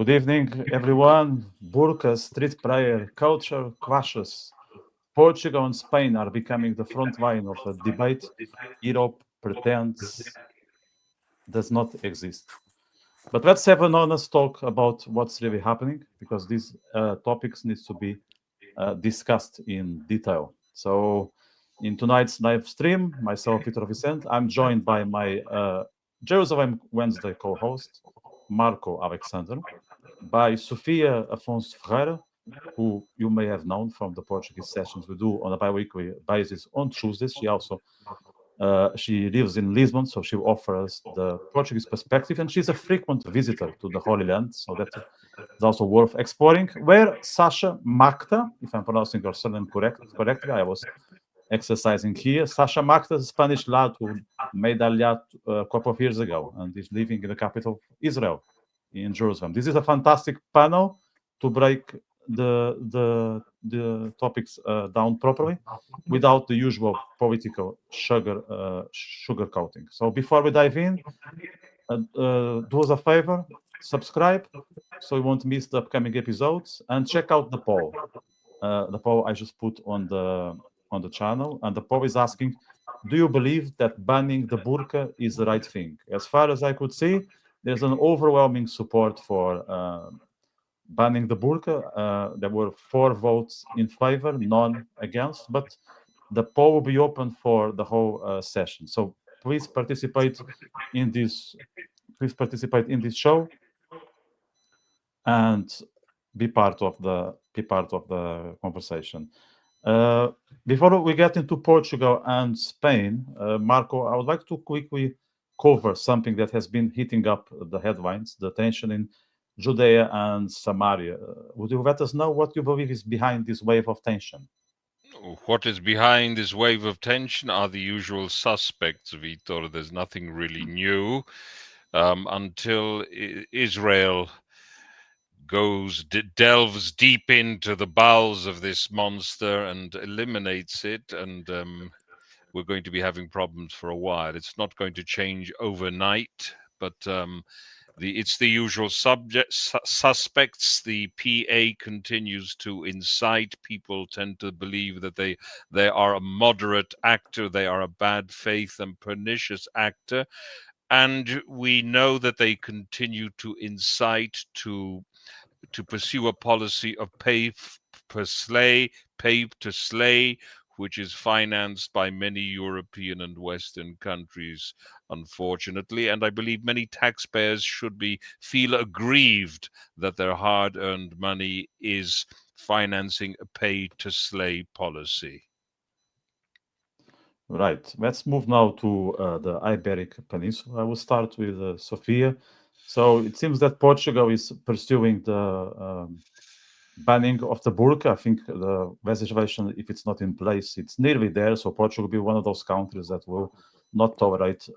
Good evening, everyone. Burka street prayer culture clashes. Portugal and Spain are becoming the front line of a debate Europe pretends does not exist. But let's have an honest talk about what's really happening, because these topics need to be discussed in detail. So, in tonight's live stream, myself, Vitor Vicente, I'm joined by my Jerusalem Wednesday co-host, Marco Alexander, by Sofia Afonso Ferreira, who you may have known from the Portuguese sessions we do on a bi-weekly basis on Tuesdays. She lives in Lisbon, so she offers the Portuguese perspective, and she's a frequent visitor to the Holy Land, so that is also worth exploring. Where Sasha Machta, if I'm pronouncing your surname correctly, I was exercising here. Sasha Machta is a Spanish lad who made Aliyah a couple of years ago and is living in the capital of Israel, in Jerusalem. This is a fantastic panel to break the topics down properly without the usual political sugarcoating. So before we dive in, do us a favor, subscribe so you won't miss the upcoming episodes, and check out the poll. The poll I just put on the channel, and the poll is asking, do you believe that banning the burqa is the right thing? As far as I could see, there's an overwhelming support for banning the burqa. There were 4 votes in favor, none against, but the poll will be open for the whole session. So please participate in this. Please participate in this show and be part of the conversation. Before we get into Portugal and Spain, Marco, I would like to quickly cover something that has been heating up the headlines: the tension in Judea and Samaria. Would you let us know what you believe is behind this wave of tension? What is behind this wave of tension are the usual suspects, Vitor. There's nothing really new until Israel delves deep into the bowels of this monster and eliminates it, and we're going to be having problems for a while. It's not going to change overnight, but it's the usual suspects. The PA continues to incite. People tend to believe that they are a moderate actor. They are a bad faith and pernicious actor. And we know that they continue to incite to pursue a policy of pay to slay, which is financed by many European and Western countries, unfortunately. And I believe many taxpayers should feel aggrieved that their hard-earned money is financing a pay-to-slay policy. Right. Let's move now to the Iberic Peninsula. I will start with Sofia. So it seems that Portugal is pursuing the banning of the burqa. I think the legislation, if it's not in place, it's nearly there. So Portugal will be one of those countries that will not tolerate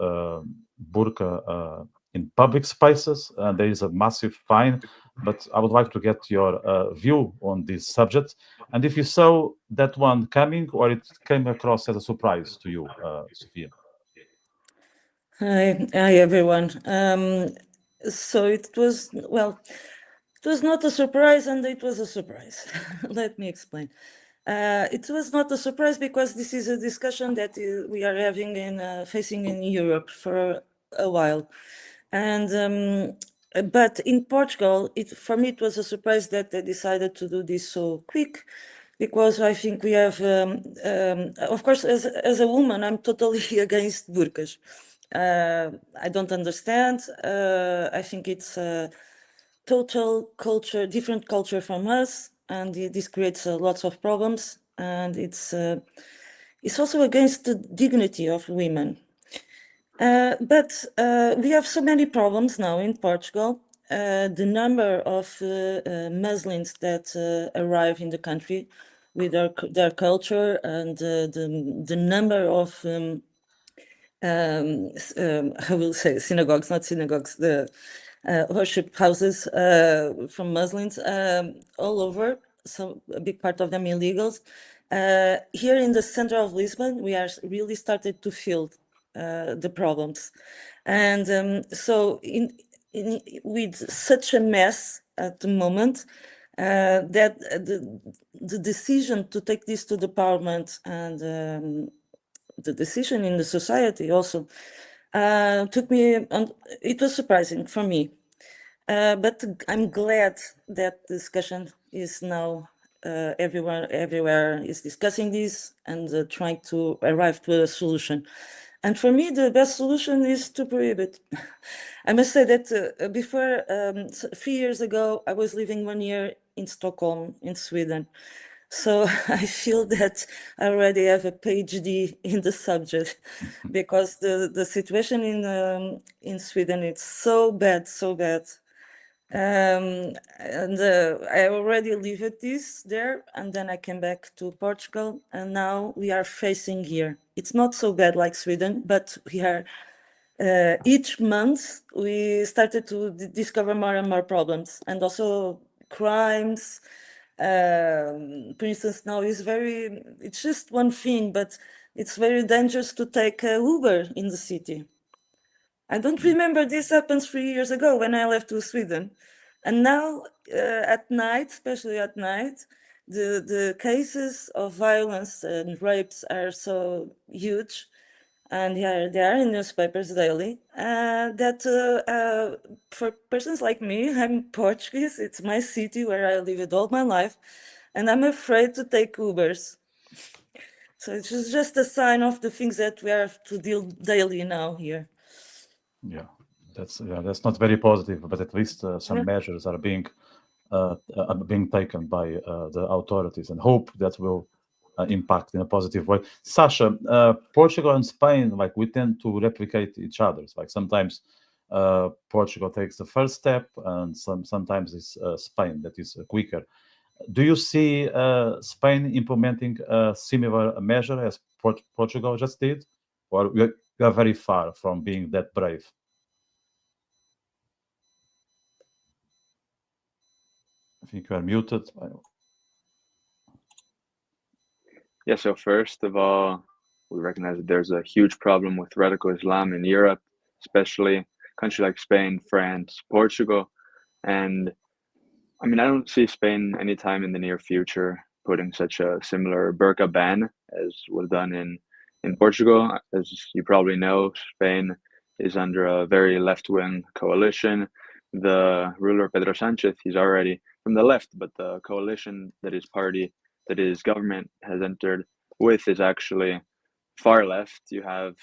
burqa in public spaces. And there is a massive fine. But I would like to get your view on this subject, and if you saw that one coming or it came across as a surprise to you, Sofia. Hi, everyone. So it was not a surprise, and it was a surprise. Let me explain. It was not a surprise because this is a discussion that we are facing in Europe for a while, and but in Portugal, for me it was a surprise that they decided to do this so quick, because I think we have, of course, as a woman, I'm totally against burqas. I don't understand. I think it's a total culture, different culture from us, and this creates lots of problems. And it's also against the dignity of women. But we have so many problems now in Portugal. The number of Muslims that arrive in the country with their culture, and the number of I will say synagogues, not synagogues, the worship houses from Muslims all over, so a big part of them illegals. Here in the center of Lisbon, we are really started to feel the problems. And so with such a mess at the moment. That the decision to take this to the parliament and the decision in the society also took me, and it was surprising for me. But I'm glad that discussion is now everywhere is discussing this and trying to arrive to a solution. And for me, the best solution is to prohibit. I must say that before, 3 years ago, I was living 1 year in Stockholm, in Sweden. So I feel that I already have a PhD in the subject because the situation in Sweden is so bad, so bad. And I already lived this there, and then I came back to Portugal, and now we are facing here. It's not so bad like Sweden, but we are each month we started to discover more and more problems, and also crimes. For instance, now it's just one thing, but it's very dangerous to take Uber in the city. I don't remember this happened 3 years ago when I left to Sweden. And now at night, especially at night, the cases of violence and rapes are so huge, and they are in newspapers daily, that for persons like me, I'm Portuguese, it's my city where I lived all my life, and I'm afraid to take Ubers. So it's just a sign of the things that we have to deal daily now here. Yeah, that's not very positive, but at least some measures are being taken by the authorities, and hope that will impact in a positive way. Sasha, Portugal and Spain, like we tend to replicate each other's. Like sometimes Portugal takes the first step, and sometimes it's Spain that is quicker. Do you see Spain implementing a similar measure as Portugal just did, or we are very far from being that brave? I think you are muted. Yeah, so first of all, we recognize that there's a huge problem with radical Islam in Europe, especially countries like Spain, France, Portugal. And I mean, I don't see Spain anytime in the near future putting such a similar burqa ban as was done in Portugal. As you probably know, Spain is under a very left-wing coalition. The ruler, Pedro Sanchez, he's already from the left, but the coalition that his government has entered with is actually far left. You have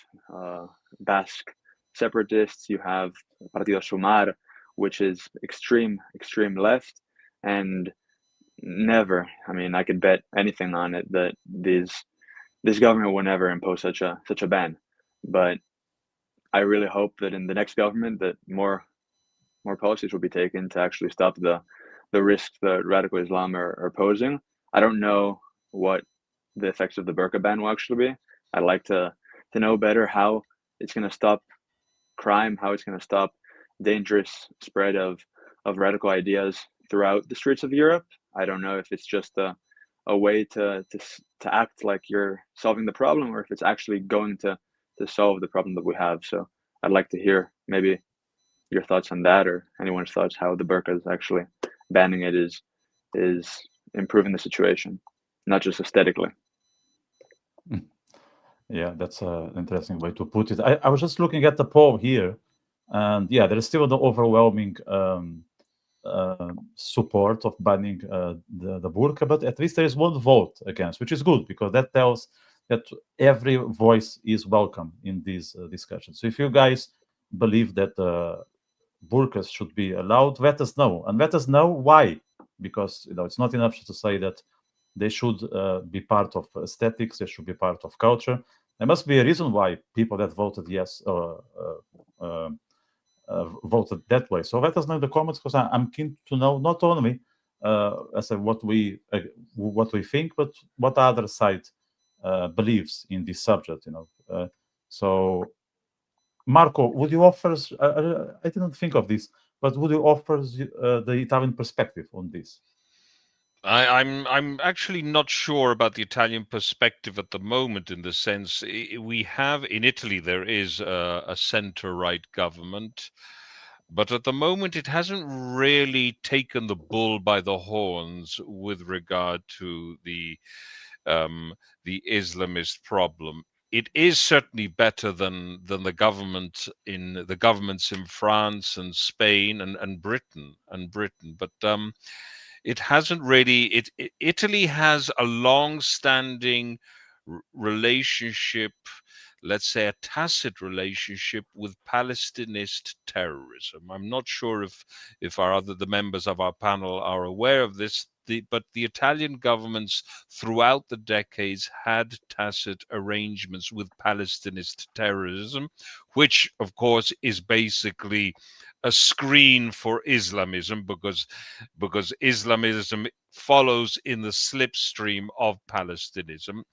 Basque separatists, you have Partido Sumar, which is extreme left, and never, I mean, I could bet anything on it that this government will never impose such a ban. But I really hope that in the next government that more policies will be taken to actually stop the risks that radical Islam are posing. I don't know what the effects of the burqa ban will actually be. I'd like to know better how it's going to stop crime, how it's going to stop dangerous spread of radical ideas throughout the streets of Europe. I don't know if it's just a way to act like you're solving the problem, or if it's actually going to solve the problem that we have. So I'd like to hear maybe your thoughts on that, or anyone's thoughts how the burqa is actually banning it is improving the situation, not just aesthetically. Yeah, that's an interesting way to put it. I was just looking at the poll here, and yeah, there is still the overwhelming support of banning the burqa, but at least there is one vote against, which is good, because that tells that every voice is welcome in these discussions. So if you guys believe that burqas should be allowed, let us know, and let us know why, because it's not enough to say that they should be part of aesthetics, they should be part of culture. There must be a reason why people that voted yes voted that way. So let us know in the comments, because I'm keen to know not only as what we think, but what other side believes in this subject. So Marco, would you offer? I didn't think of this, but would you offer the Italian perspective on this? I'm actually not sure about the Italian perspective at the moment, in the sense we have in Italy there is a center-right government, But at the moment, it hasn't really taken the bull by the horns with regard to the Islamist problem. It is certainly better than the governments in France and Spain and Britain but it hasn't really. Italy has a long-standing relationship, let's say a tacit relationship, with Palestinist terrorism. I'm not sure if the members of our panel are aware of this. But the Italian governments throughout the decades had tacit arrangements with Palestinist terrorism, which of course is basically a screen for Islamism, because Islamism follows in the slipstream of Palestinism.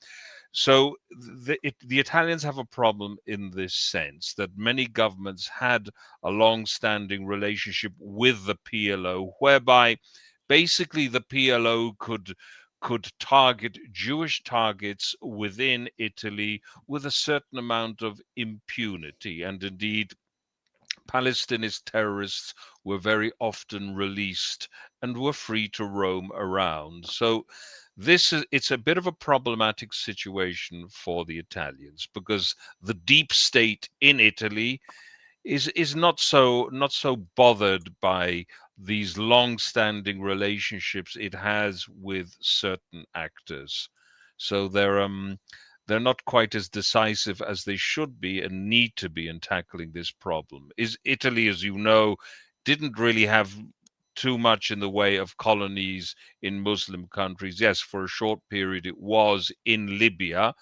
So the Italians have a problem in this sense, that many governments had a long-standing relationship with the PLO, whereby basically the PLO could target Jewish targets within Italy with a certain amount of impunity. And indeed, Palestinist terrorists were very often released and were free to roam around. So it's a bit of a problematic situation for the Italians, because the deep state in Italy is not so bothered by these long-standing relationships it has with certain actors. So they're not quite as decisive as they should be and need to be in tackling this problem. Italy, as you know, didn't really have too much in the way of colonies in Muslim countries. Yes, for a short period it was in Libya.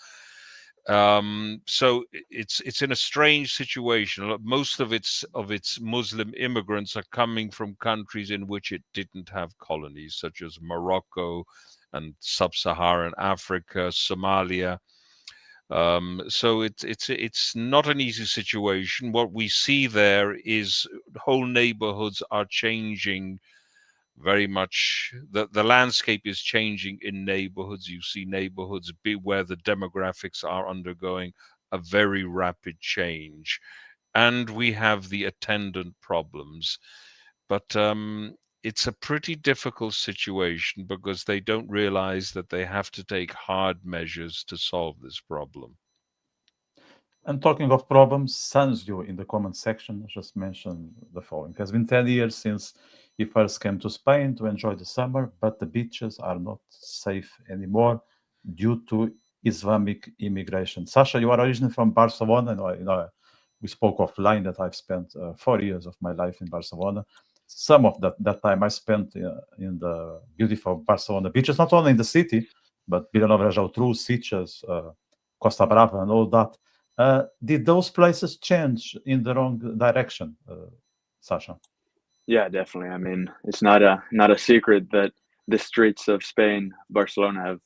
So it's in a strange situation. Most of its Muslim immigrants are coming from countries in which it didn't have colonies, such as Morocco and sub-Saharan Africa, Somalia. So it's not an easy situation. What we see there is whole neighborhoods are changing very much. The landscape is changing in neighborhoods. You see neighborhoods where the demographics are undergoing a very rapid change, and we have the attendant problems. But it's a pretty difficult situation, because they don't realize that they have to take hard measures to solve this problem. And talking of problems, Sanzio in the comment section just mentioned the following. It has been 10 years since he first came to Spain to enjoy the summer, but the beaches are not safe anymore due to Islamic immigration. Sasha, you are originally from Barcelona. We spoke offline that I've spent 4 years of my life in Barcelona. Some of that time I spent in the beautiful Barcelona beaches, not only in the city, but Vilanova de Geltrú, Sitges, Costa Brava, and all that. Did those places change in the wrong direction, Sasha? Yeah, definitely. I mean, it's not a secret that the streets of Spain, Barcelona, have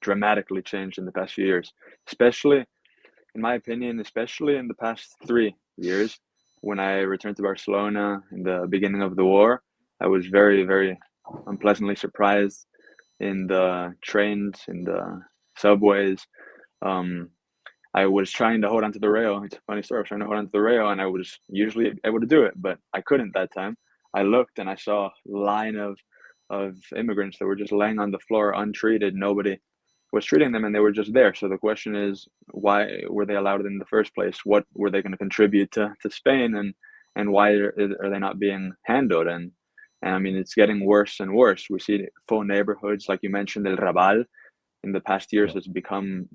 dramatically changed in the past few years, especially, in my opinion, especially in the past 3 years. When I returned to Barcelona in the beginning of the war, I was very, very unpleasantly surprised in the trains, in the subways. I was trying to hold onto the rail. It's a funny story. I was trying to hold onto the rail, and I was usually able to do it, but I couldn't that time. I looked and I saw a line of immigrants that were just laying on the floor untreated. Nobody was treating them, and they were just there. So the question is, why were they allowed in the first place? What were they going to contribute to Spain, and why are they not being handled? And I mean, it's getting worse and worse. We see full neighborhoods, like you mentioned, El Raval, in the past years has become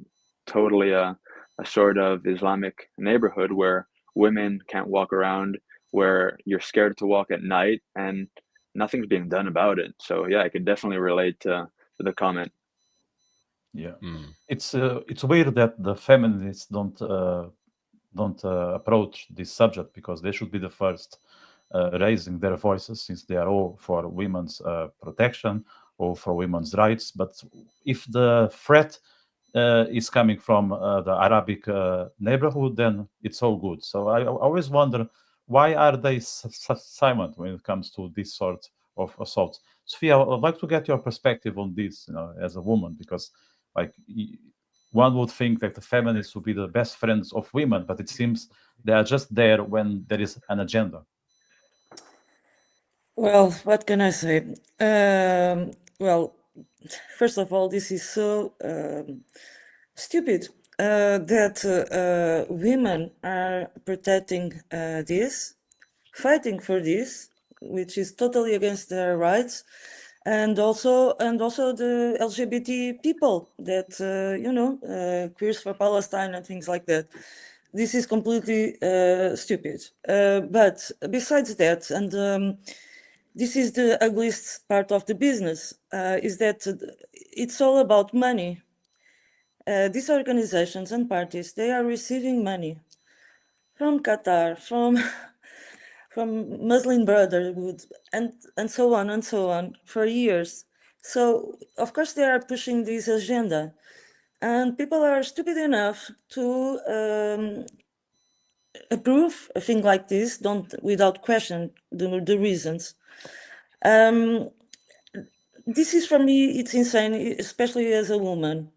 totally a sort of Islamic neighborhood where women can't walk around, where you're scared to walk at night, and nothing's being done about it. So yeah, I can definitely relate to the comment. Yeah, it's weird that the feminists don't approach this subject, because they should be the first raising their voices, since they are all for women's protection or for women's rights. But if the threat is coming from the Arabic neighborhood, then it's all good. So I always wonder, why are they silent when it comes to this sort of assaults? Sofia, I'd like to get your perspective on this, as a woman, because like one would think that the feminists would be the best friends of women, but it seems they are just there when there is an agenda. Well, what can I say? Well, first of all, this is so stupid that women are protecting this, fighting for this, which is totally against their rights, and also the LGBT people that queers for Palestine and things like that. This is completely stupid. But besides that, and this is the ugliest part of the business, is that it's all about money. These organizations and parties, they are receiving money from Qatar, from from Muslim Brotherhood, and so on and so on for years. So of course they are pushing this agenda, and people are stupid enough to approve a thing like this, don't without question the reasons. This is for me, it's insane, especially as a woman.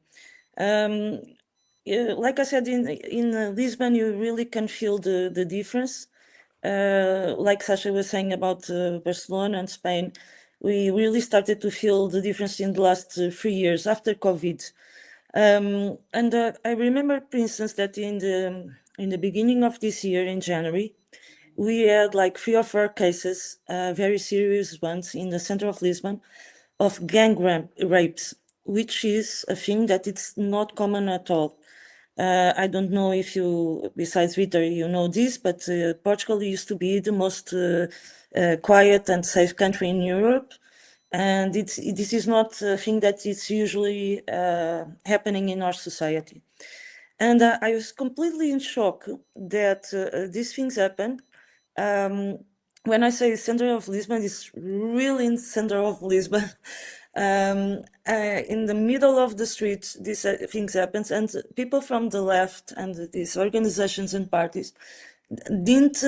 Like I said, in Lisbon, you really can feel the difference. Like Sasha was saying about Barcelona and Spain, we really started to feel the difference in the last 3 years after COVID. And I remember, for instance, that in the beginning of this year, in January, we had like 3 or 4 cases, very serious ones, in the center of Lisbon, of gang rapes, which is a thing that it's not common at all. I don't know if you, besides Vitor, you know this, but Portugal used to be the most quiet and safe country in Europe. And this is not a thing that is usually happening in our society. And I was completely in shock that these things happen. When I say center of Lisbon, it's really in center of Lisbon. In the middle of the street, these things happens, and people from the left and these organizations and parties didn't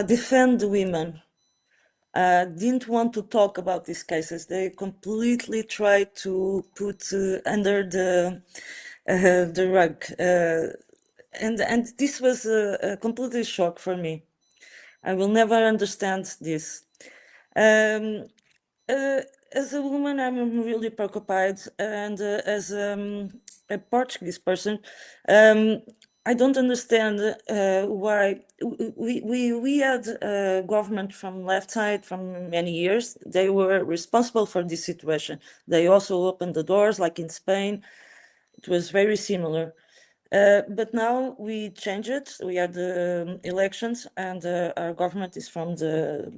defend the women, didn't want to talk about these cases. They completely tried to put under the rug, and this was a completely shock for me. I will never understand this. As a woman, I'm really preoccupied, and as a Portuguese person, I don't understand why we had a government from left side from many years. They were responsible for this situation. They also opened the doors, like in Spain. It was very similar. But now we change it. We had the elections, and our government is from the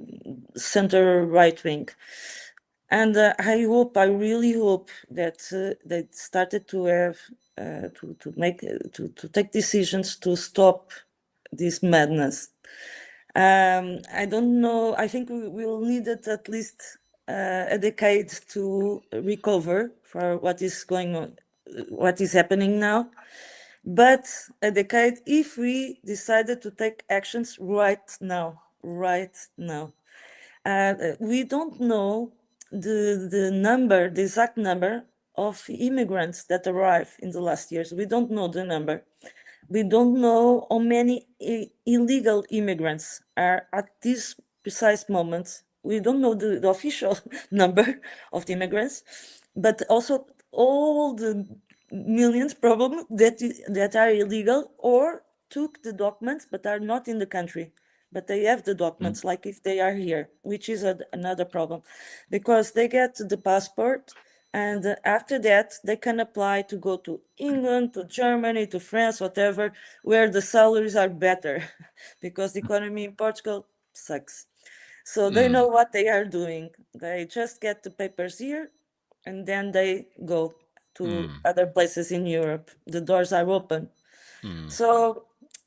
center right wing. And I really hope that they started to have to take decisions to stop this madness. I don't know. I think we will need it at least a decade to recover for what is going on, what is happening now. But a decade if we decided to take actions right now, right now. We don't know the exact number of immigrants that arrived in the last years. We don't know the number. We don't know how many illegal immigrants are at this precise moment. We don't know the official number of the immigrants, but also all the millions probably that are illegal or took the documents but are not in the country, but they have the documents, like if they are here, which is another problem, because they get the passport, and after that they can apply to go to England, to Germany, to France, whatever, where the salaries are better, because the economy in Portugal sucks. So they know what they are doing. They just get the papers here, and then they go to other places in Europe. The doors are open. So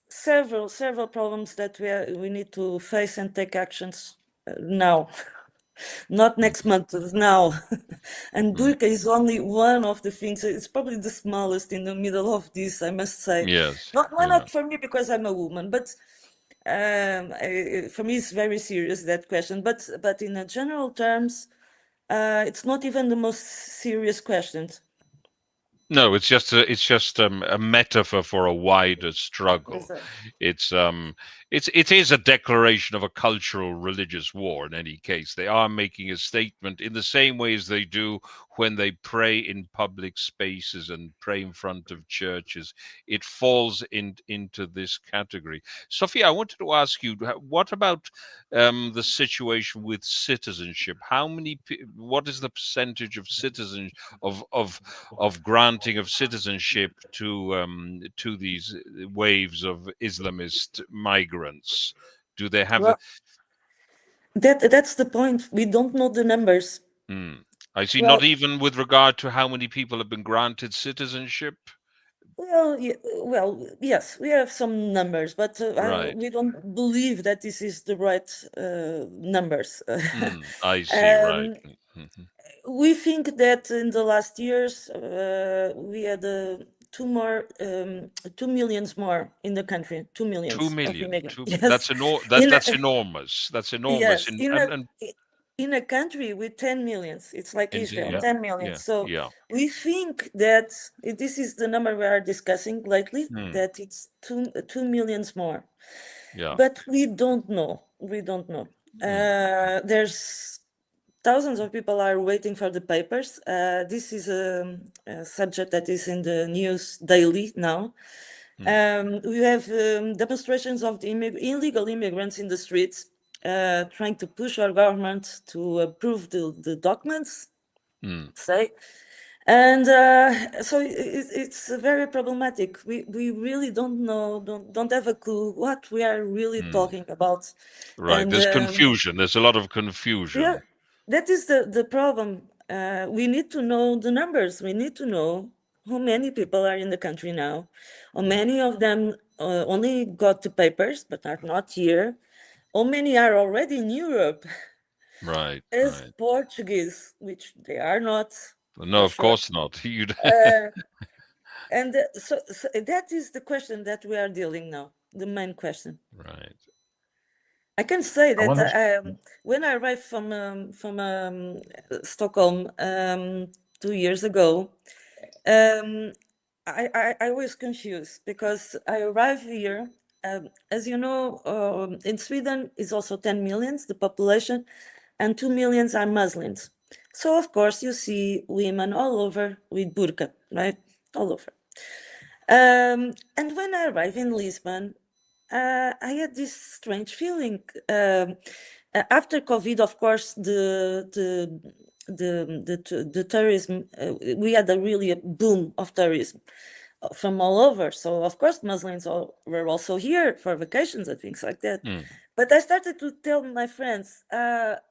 several problems that we need to face and take actions now, not next month, now. And Burka is only one of the things. It's probably the smallest in the middle of this, I must say. Yes. Not for me because I'm a woman, but for me it's very serious, that question. But in a general terms, it's not even the most serious questions. No, it's just a metaphor for a wider struggle. It is a declaration of a cultural religious war. In any case, they are making a statement in the same way as they do when they pray in public spaces and pray in front of churches. It falls into this category. Sophia, I wanted to ask you, what about the situation with citizenship? What is the percentage of citizens of granting of citizenship to these waves of Islamist migrants? Do they have? Well, that's the point. We don't know the numbers. I see. Well, Not even with regard to how many people have been granted citizenship. Well, yes, we have some numbers, but Right. we don't believe that this is the right numbers. I see. Right. We think that in the last years we had 2 millions more in the country. 2 millions. 2 of million. immigrants. Yes. Yes. That's enormous. That's enormous. Yes, in a country with 10 millions, it's like Israel, Yeah. 10 millions. Yeah, So yeah. we think that this is the number we are discussing lately, that it's 2 millions more. Yeah. But we don't know. We don't know. There's thousands of people are waiting for the papers. This is a subject that is in the news daily now. We have demonstrations of the illegal immigrants in the streets, trying to push our government to approve the documents, say. And so it's very problematic. We really don't know, don't have a clue what we are really talking about. Right. And, There's confusion. There's a lot of confusion. Yeah, that is the problem. We need to know the numbers. We need to know how many people are in the country now. How many of them only got the papers but are not here. How many are already in Europe? Right. As Right. Portuguese, which they are not. No, of course not. You'd And so that is the question that we are dealing now, the main question. right. I can say that wonder- when I arrived from Stockholm 2 years ago, I was confused because I arrived here. As you know, in Sweden is also 10 millions, the population, and 2 millions are Muslims. So of course you see women all over with burqa, right? All over. And when I arrived in Lisbon, I had this strange feeling. After COVID, of course, the terrorism, we had a boom of terrorism from all over. So of course, Muslims were also here for vacations and things like that. But I started to tell my friends,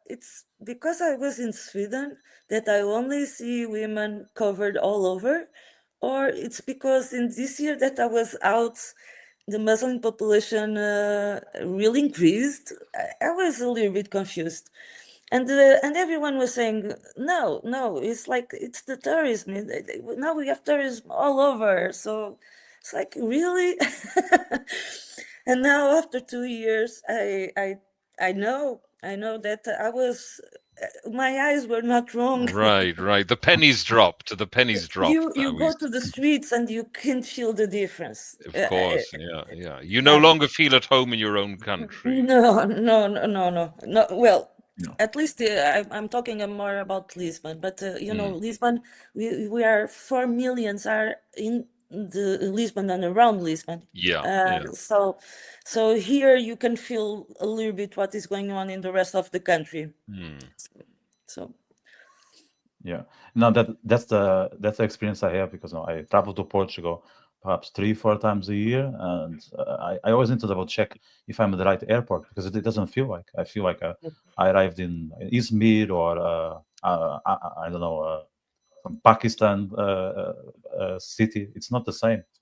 it's because I was in Sweden that I only see women covered all over, or it's because in this year that I was out, the Muslim population really increased. I was a little bit confused. And everyone was saying, no, it's like, it's the terrorism. Now we have terrorism all over. So it's like, really? And now after 2 years, I know that I was, my eyes were not wrong. Right. The pennies dropped. The pennies dropped. You go to the streets and you can feel the difference. Of course, yeah. You no longer feel at home in your own country. No. Well, at least I'm talking more about Lisbon, but Lisbon, we are 4 millions are in the Lisbon and around Lisbon. Yeah. So here you can feel a little bit what is going on in the rest of the country. So. Yeah, no, that's the experience I have because I travel to Portugal perhaps 3-4 times a year, and I always need to double check if I'm at the right airport because it doesn't feel like I feel like I arrived in Izmir or I don't know some Pakistan city. It's not the same. It's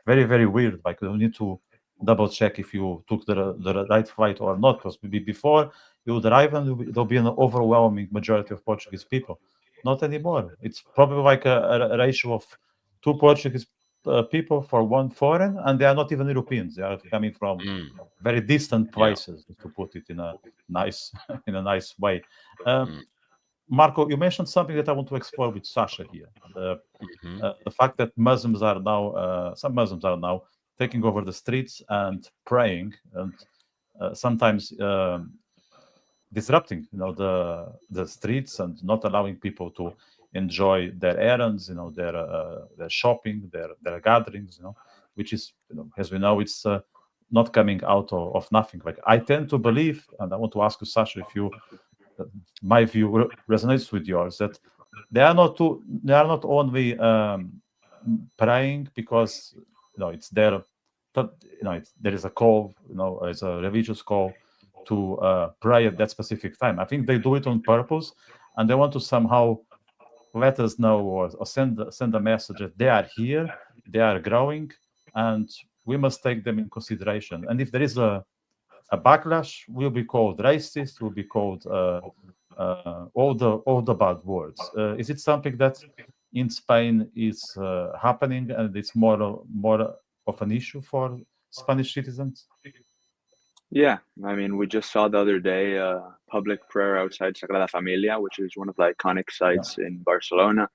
very very weird. Like you need to double check if you took the right flight or not because before you would arrive and there'll be an overwhelming majority of Portuguese people. Not anymore. It's probably like a ratio of 2 Portuguese people for 1 foreign, and they are not even Europeans. They are coming from very distant places, to put it in a nice way. Marco, you mentioned something that I want to explore with Sasha here. The fact that Muslims are now, some Muslims are now taking over the streets and praying, and sometimes disrupting, the streets and not allowing people to enjoy their errands, their shopping, their gatherings, which is, as we know, it's not coming out of nothing. Like, I tend to believe, and I want to ask you, Sasha, if my view resonates with yours, that they are not only praying because it's there, but there is a call, it's a religious call to pray at that specific time. I think they do it on purpose, and they want to somehow let us know or send a message that they are here, they are growing, and we must take them in consideration. And if there is a backlash, will be called racist, will be called all the bad words. Is it something that in Spain is happening, and it's more of an issue for Spanish citizens? Yeah, I mean, we just saw the other day public prayer outside Sagrada Familia, which is one of the iconic sites in Barcelona.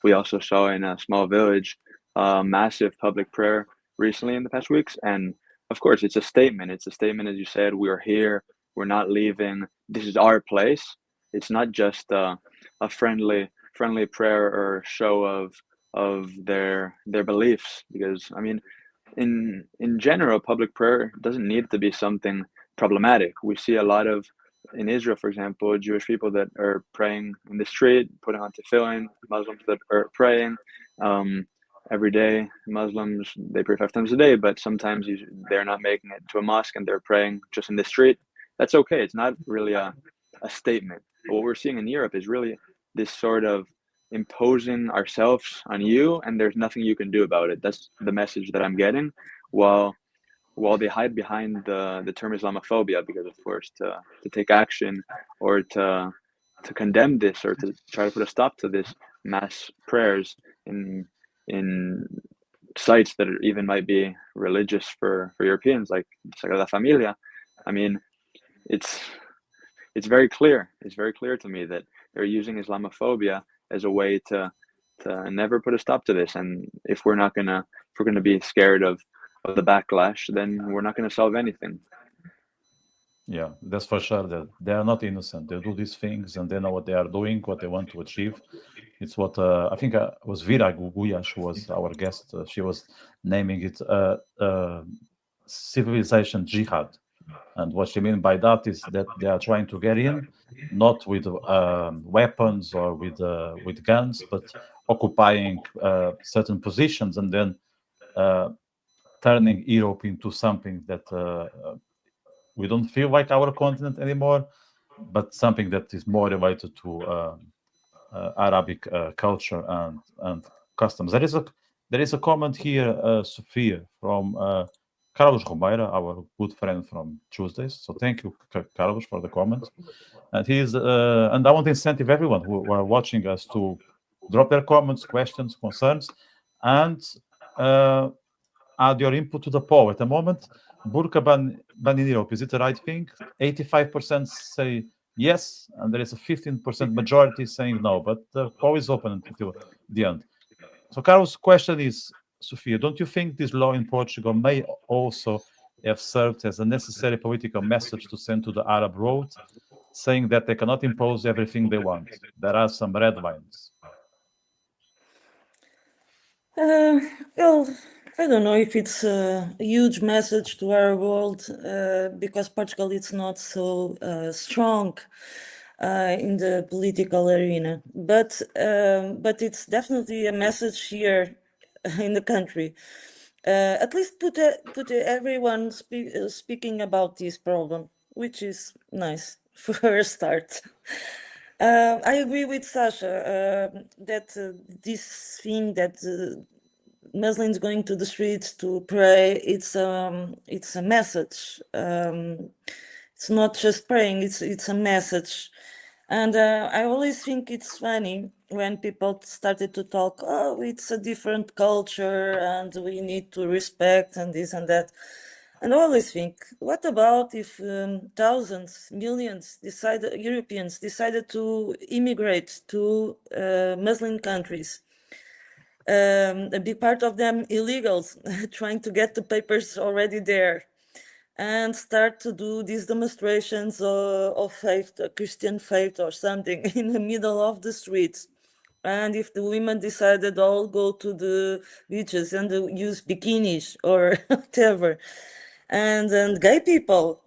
We also saw in a small village massive public prayer recently in the past weeks. And of course, it's a statement. It's a statement, as you said, we're here, we're not leaving. This is our place. It's not just a friendly prayer or show of their beliefs. Because, I mean, in general, public prayer doesn't need to be something problematic. We see a lot of, in Israel, for example, Jewish people that are praying in the street, putting on tefillin, Muslims that are praying every day. Muslims, they pray 5 times a day, but sometimes they're not making it to a mosque and they're praying just in the street. That's okay. It's not really a statement. But what we're seeing in Europe is really this sort of imposing ourselves on you, and there's nothing you can do about it. That's the message that I'm getting, while they hide behind the term Islamophobia, because of course to take action or to condemn this or to try to put a stop to this mass prayers in sites that even might be religious for Europeans, like Sagrada Familia. I mean, it's very clear. It's very clear to me that they're using Islamophobia as a way to never put a stop to this. And if we're gonna be scared of the backlash, then we're not gonna solve anything. Yeah, that's for sure. That they are not innocent. They do these things, and they know what they are doing, what they want to achieve. It's what I think was Vera Guguya. She was our guest. She was naming it civilization jihad. And what she means by that is that they are trying to get in, not with weapons or with guns, but occupying certain positions and then turning Europe into something that we don't feel like our continent anymore, but something that is more related to Arabic culture and customs. There is a comment here, Sofia, from Carlos Romeira, our good friend from Tuesdays. So thank you, Carlos, for the comment. And and I want to incentive everyone who are watching us to drop their comments, questions, concerns, and add your input to the poll. At the moment, Burka Ban in Europe, is it the right thing? 85% say yes, and there is a 15% majority saying no, but the poll is open until the end. So Carlos' question is, Sofia, don't you think this law in Portugal may also have served as a necessary political message to send to the Arab world, saying that they cannot impose everything they want? There are some red lines. Well, I don't know if it's a huge message to our world, because Portugal is not so strong in the political arena, but it's definitely a message here in the country. At least put everyone speaking about this problem, which is nice for a start. I agree with Sasha that this thing that Muslims going to the streets to pray, it's a message. It's not just praying; it's a message. And I always think it's funny when people started to talk, oh, it's a different culture and we need to respect and this and that. And I always think, what about if thousands, millions Europeans decided to immigrate to Muslim countries? A big part of them illegals, trying to get the papers already there, and start to do these demonstrations of faith, Christian faith or something, in the middle of the streets. And if the women decided all go to the beaches and use bikinis or whatever, and then gay people,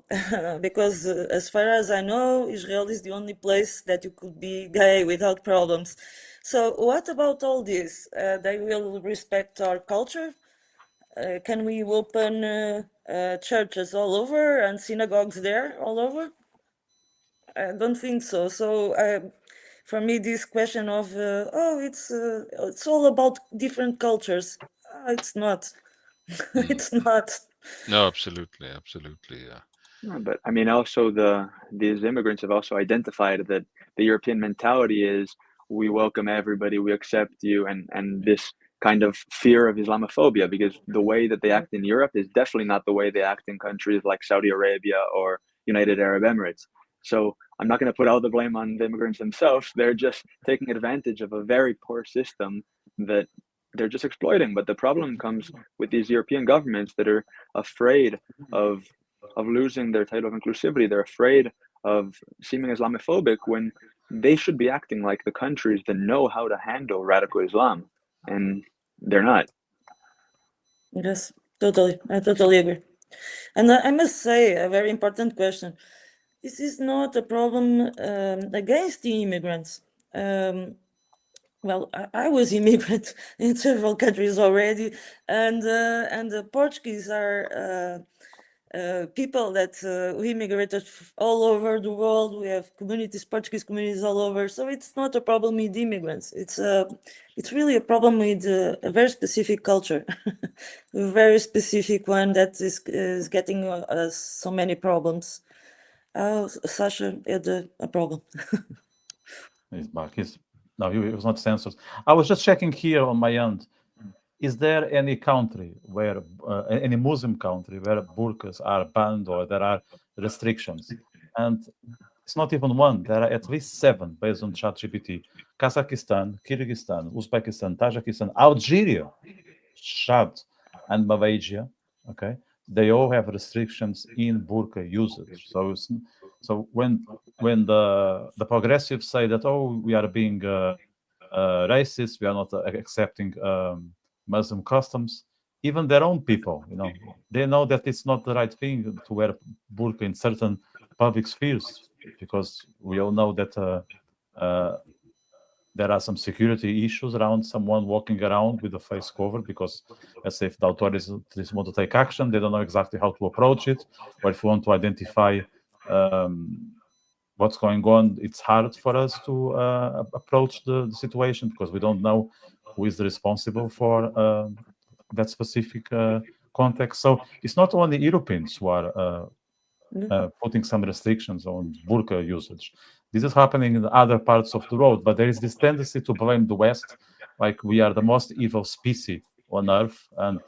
because as far as I know, Israel is the only place that you could be gay without problems. So what about all this? They will respect our culture? Can we open churches all over and synagogues there all over? I don't think so. So for me, this question of it's all about different cultures. It's not. It's not. No, absolutely, yeah. No, but I mean, also these immigrants have also identified that the European mentality is we welcome everybody, we accept you, and this kind of fear of Islamophobia, because the way that they act in Europe is definitely not the way they act in countries like Saudi Arabia or United Arab Emirates. So I'm not going to put all the blame on the immigrants themselves. They're just taking advantage of a very poor system that they're just exploiting. But the problem comes with these European governments that are afraid of losing their title of inclusivity. They're afraid of seeming Islamophobic when they should be acting like the countries that know how to handle radical Islam, and they're not. Yes, totally. I totally agree. And I must say, a very important question. This is not a problem against the immigrants. Well, I was immigrant in several countries already, and the Portuguese are people that we immigrated all over the world. We have communities, Portuguese communities all over. So it's not a problem with immigrants. It's really a problem with a very specific culture, a very specific one that is getting us so many problems. Sasha had a problem. He's back. No, he was not censored. I was just checking here on my end. Is there any country where, any Muslim country where burqas are banned or there are restrictions? And it's not even one. There are at least 7 based on ChatGPT. Kazakhstan, Kyrgyzstan, Uzbekistan, Tajikistan, Algeria, Chad, and Malaysia. Okay, they all have restrictions in burqa usage. So when the progressives say that, oh, we are being racist, we are not accepting Muslim customs, even their own people, they know that it's not the right thing to wear burqa in certain public spheres, because we all know that there are some security issues around someone walking around with a face cover, because let's say if the authorities want to take action, they don't know exactly how to approach it, or if you want to identify what's going on, it's hard for us to approach the situation, because we don't know who is responsible for that specific context. So it's not only Europeans who are putting some restrictions on burqa usage. This is happening in other parts of the world, but there is this tendency to blame the West, like we are the most evil species on Earth, and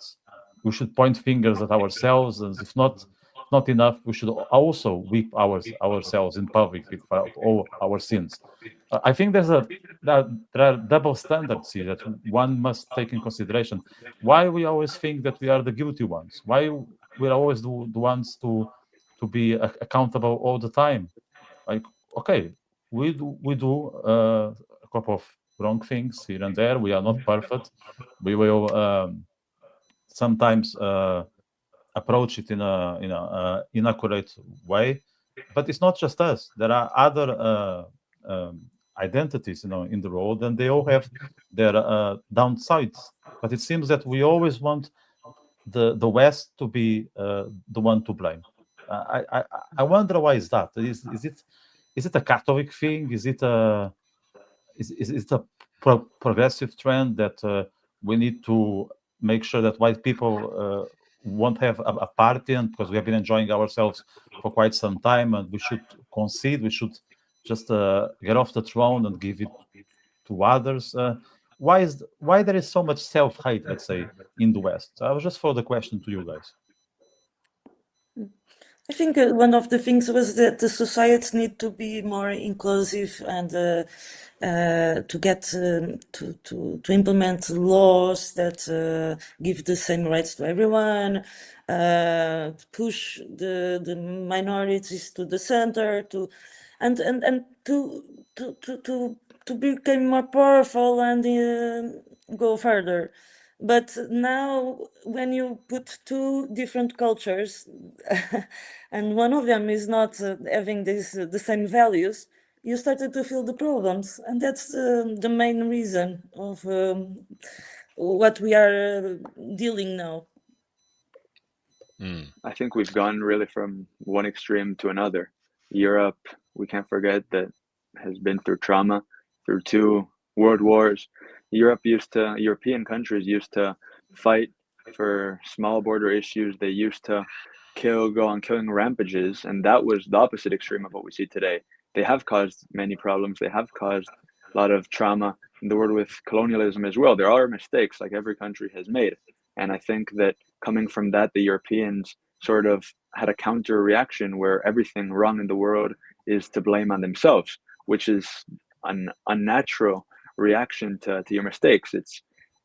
we should point fingers at ourselves, and if not enough, we should also whip ourselves in public for all our sins. I think there are double standards here that one must take in consideration. Why we always think that we are the guilty ones? Why we're always the ones to be accountable all the time? Like, okay, we do a couple of wrong things here and there. We are not perfect. We will sometimes approach it in a inaccurate way, but it's not just us. There are other identities, in the world, and they all have their downsides. But it seems that we always want the West to be the one to blame. I wonder why is that. Is it a Catholic thing? Is it a progressive trend that we need to make sure that white people won't have a party, and because we have been enjoying ourselves for quite some time, and we should concede, we should just get off the throne and give it to others? Why there is so much self-hate, let's say, in the West? I was just for the question to you guys. I think one of the things was that the societies need to be more inclusive and to get to implement laws that give the same rights to everyone, to push the minorities to the center, and to become more powerful and go further. But now, when you put two different cultures, and one of them is not having the same values, you started to feel the problems, and that's the main reason of what we are dealing now. I think we've gone really from one extreme to another. Europe, we can't forget that, has been through trauma, through 2 world wars. European countries used to fight for small border issues. They used to go on killing rampages, and that was the opposite extreme of what we see today. They have caused many problems. They have caused a lot of trauma in the world with colonialism as well. There are mistakes like every country has made. And I think that coming from that, the Europeans sort of had a counter reaction where everything wrong in the world is to blame on themselves, which is an unnatural reaction to your mistakes.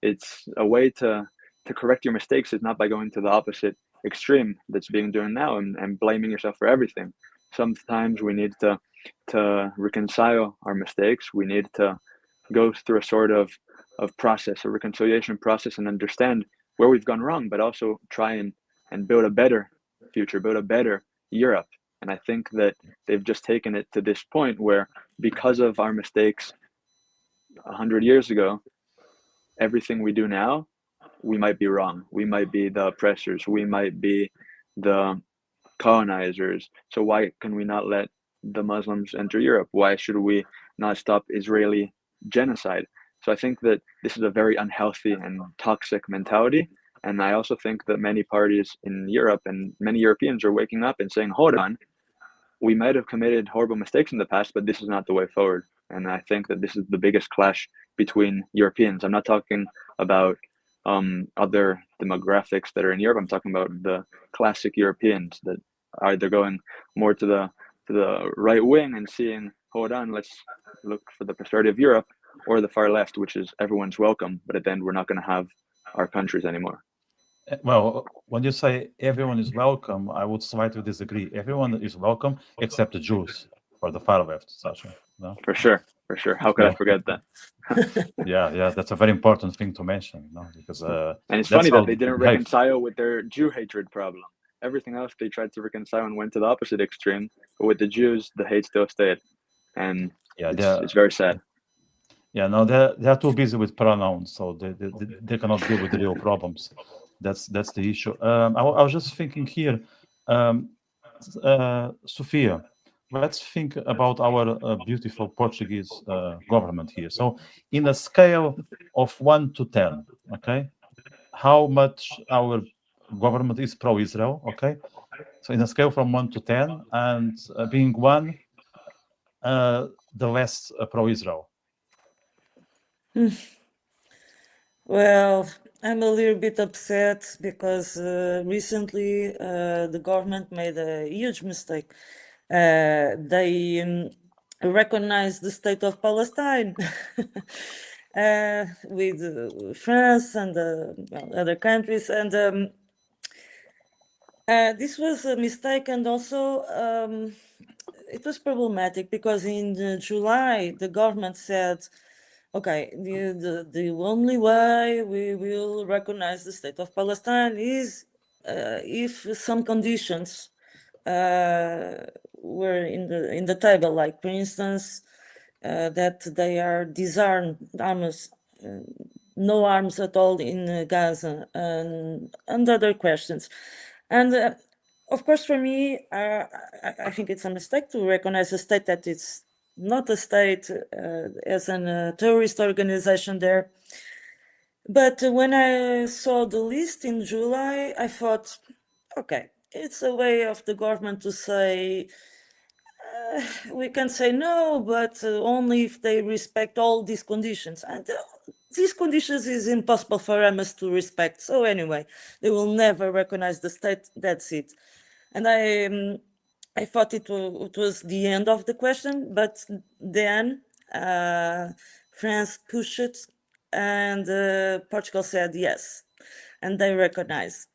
It's a way to correct your mistakes is not by going to the opposite extreme that's being done now and blaming yourself for everything. Sometimes we need to reconcile our mistakes. We need to go through a sort of process, a reconciliation process, and understand where we've gone wrong, but also try and build a better future, build a better Europe. And I think that they've just taken it to this point where, because of our mistakes 100 years ago, everything we do now, we might be wrong. We might be the oppressors. We might be the colonizers. So why can we not let the Muslims enter Europe? Why should we not stop Israeli genocide? So I think that this is a very unhealthy and toxic mentality. And I also think that many parties in Europe and many Europeans are waking up and saying, hold on, we might have committed horrible mistakes in the past, but this is not the way forward. And I think that this is the biggest clash between Europeans. I'm not talking about other demographics that are in Europe. I'm talking about the classic Europeans that are either going more to the right wing and seeing, hold on, let's look for the prosperity of Europe, or the far left, which is everyone's welcome, but at the end we're not going to have our countries anymore. Well, when you say everyone is welcome, I would slightly disagree. Everyone is welcome except the Jews for the far left, Sasha. No? For sure. How could I forget that? yeah, that's a very important thing to mention, because and it's funny that they didn't reconcile with their Jew hatred problem. Everything else they tried to reconcile and went to the opposite extreme, but with the Jews, the hate still stayed, and it's very sad. Yeah, no, they're too busy with pronouns, so they cannot deal with the real problems. That's the issue. I was just thinking here, Sofia, let's think about our beautiful Portuguese government here. So in a scale of 1 to 10, okay, how much our government is pro-Israel, okay? So in a scale from 1 to 10, and being 1, the less pro-Israel. Well, I'm a little bit upset because recently the government made a huge mistake. They recognized the state of Palestine with France and other countries, and this was a mistake, and also it was problematic because in July the government said, okay, the only way we will recognize the state of Palestine is if some conditions were in the table, like, for instance, that they are disarmed, arms, no arms at all in Gaza, and other questions. And of course, for me, I think it's a mistake to recognize a state that it's not a state as a terrorist organization there. But when I saw the list in July, I thought, okay, it's a way of the government to say, we can say no, but only if they respect all these conditions. And these conditions is impossible for Hamas to respect. So anyway, they will never recognize the state. That's it. And I thought it was the end of the question, but then France pushed it, and Portugal said yes, and they recognized.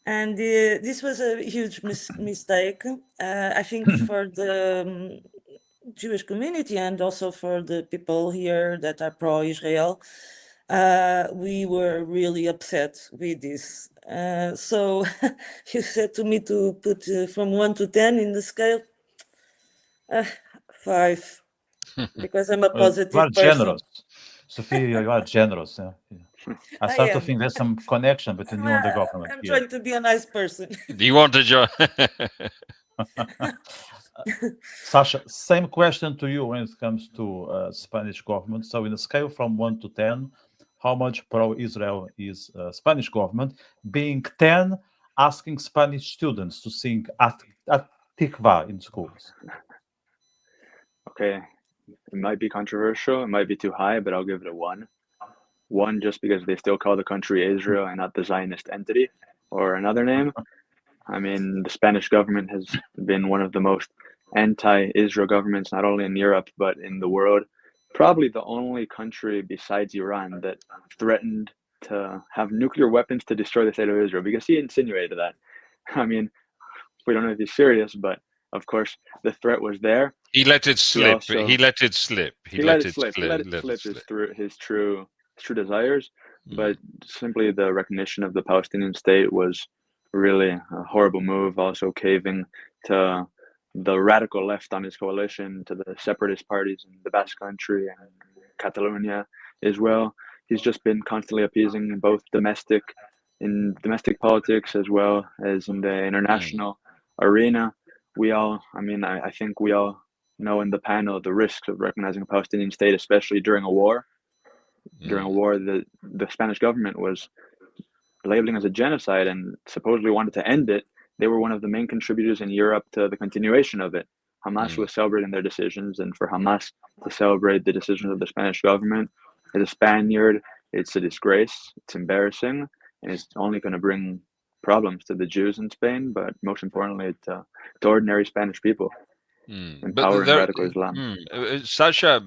And this was a huge mistake, I think, for the Jewish community and also for the people here that are pro-Israel. We were really upset with this. So you said to me to put from 1 to 10 in the scale. 5, because I'm a You are positive person. generous. Sophia, you are generous. Yeah. I start to think there's some connection between you and the government I'm here. trying to be a nice person. Do you want to join? Sasha, same question to you when it comes to Spanish government. So in a scale from 1 to 10, how much pro-Israel is Spanish government? Being 10, asking Spanish students to sing at Tikva in schools. Okay, it might be controversial, it might be too high, but I'll give it a 1. 1 just because they still call the country Israel and not the Zionist entity or another name. I mean, the Spanish government has been one of the most anti-Israel governments, not only in Europe, but in the world. Probably the only country besides Iran that threatened to have nuclear weapons to destroy the state of Israel, because he insinuated that. I mean, we don't know if he's serious, but of course the threat was there. He let it slip. also- He let it slip. He let it slip. He let it slip his true desires, but simply the recognition of the Palestinian state was really a horrible move. Also caving to the radical left on his coalition, to the separatist parties in the Basque Country and Catalonia as well. He's just been constantly appeasing both domestic politics as well as in the international arena. I think we all know in the panel the risks of recognizing a Palestinian state, especially during a war. During a war that the Spanish government was labeling as a genocide and supposedly wanted to end it. They were one of the main contributors in Europe to the continuation of it. Hamas was celebrating their decisions, and for Hamas to celebrate the decisions of the Spanish government, as a Spaniard, it's a disgrace, it's embarrassing, and it's only going to bring problems to the Jews in Spain, but most importantly to ordinary Spanish people. Empowering radical Islam. Sasha,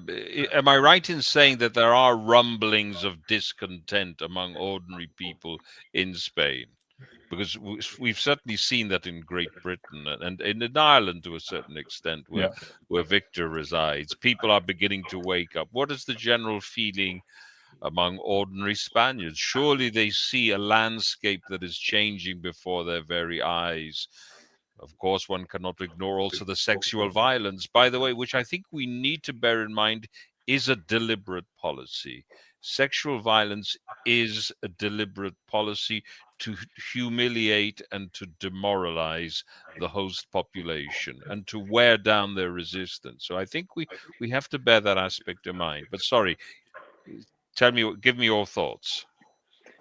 am I right in saying that there are rumblings of discontent among ordinary people in Spain? Because we've certainly seen that in Great Britain and in Ireland to a certain extent, where Victor resides. People are beginning to wake up. What is the general feeling among ordinary Spaniards? Surely they see a landscape that is changing before their very eyes. Of course, one cannot ignore also the sexual violence, by the way, which I think we need to bear in mind is a deliberate policy. Sexual violence is a deliberate policy to humiliate and to demoralize the host population and to wear down their resistance. So I think we have to bear that aspect in mind. But sorry, give me your thoughts.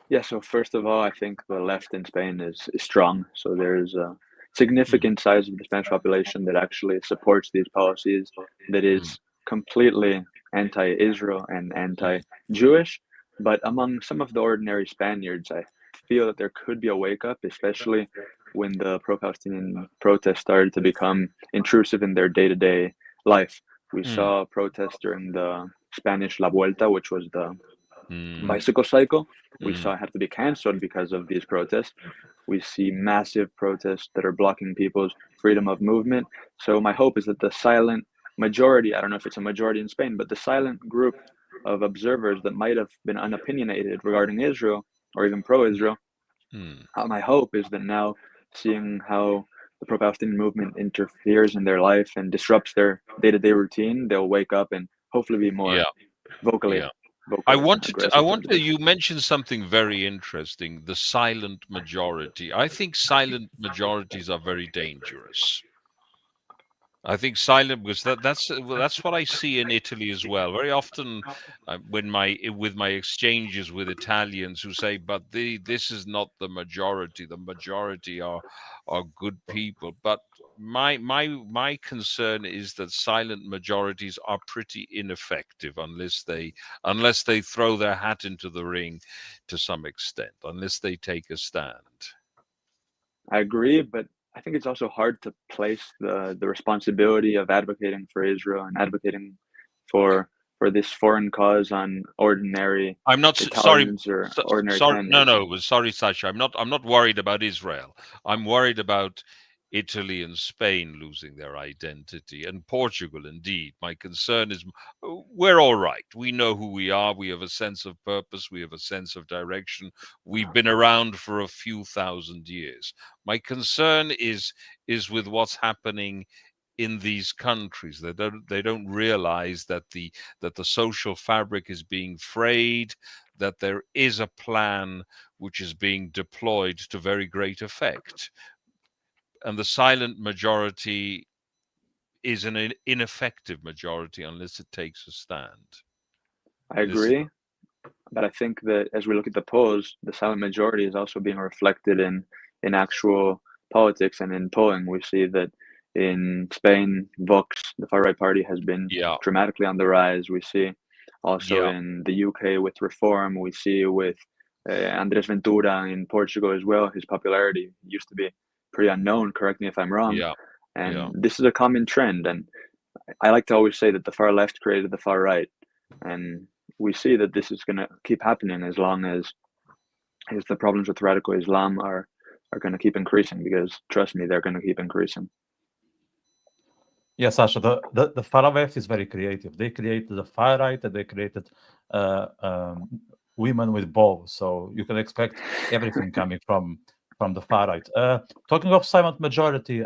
Yeah, so first of all, I think the left in Spain is strong. So there's a significant size of the Spanish population that actually supports these policies, that is completely anti-Israel and anti-Jewish. But among some of the ordinary Spaniards, I feel that there could be a wake-up, especially when the pro-Palestinian protests started to become intrusive in their day-to-day life. We saw protests during the Spanish La Vuelta, which was the bicycle cycle. We saw it have to be canceled because of these protests. We see massive protests that are blocking people's freedom of movement. So my hope is that the silent majority, I don't know if it's a majority in Spain, but the silent group of observers that might have been unopinionated regarding Israel or even pro-Israel, my hope is that now, seeing how the pro-Palestinian movement interferes in their life and disrupts their day-to-day routine, they'll wake up and hopefully be more vocally. I wanted you mentioned something very interesting, the silent majority. I think silent majorities are very dangerous. I think silent, because that's what I see in Italy as well. Very often, with my exchanges with Italians who say, "But this is not the majority. The majority are good people." But my concern is that silent majorities are pretty ineffective unless they throw their hat into the ring to some extent, unless they take a stand. I agree, but I think it's also hard to place the responsibility of advocating for Israel and advocating for this foreign cause on ordinary I'm not Italians sorry. or ordinary Sorry, Spaniards. sorry, Sasha. I'm not worried about Israel. I'm worried about Italy and Spain losing their identity, and Portugal. Indeed, my concern is we're all right. We know who we are. We have a sense of purpose. We have a sense of direction. We've been around for a few thousand years. My concern is with what's happening in these countries. They don't realize that the social fabric is being frayed, that there is a plan which is being deployed to very great effect, and the silent majority is an ineffective majority unless it takes a stand. I agree, but I think that as we look at the polls, the silent majority is also being reflected in actual politics and in polling. We see that in Spain, Vox, the far-right party, has been dramatically on the rise. We see also in the UK with Reform. We see with Andres Ventura in Portugal as well. His popularity used to be pretty unknown. Correct me if I'm wrong. And this is a common trend. And I like to always say that the far left created the far right. And we see that this is going to keep happening as long as the problems with radical Islam are going to keep increasing, because trust me, they're going to keep increasing. Yeah, Sasha, the far left is very creative. They created the far right, and they created women with balls. So you can expect everything coming from the far right. Talking of silent majority,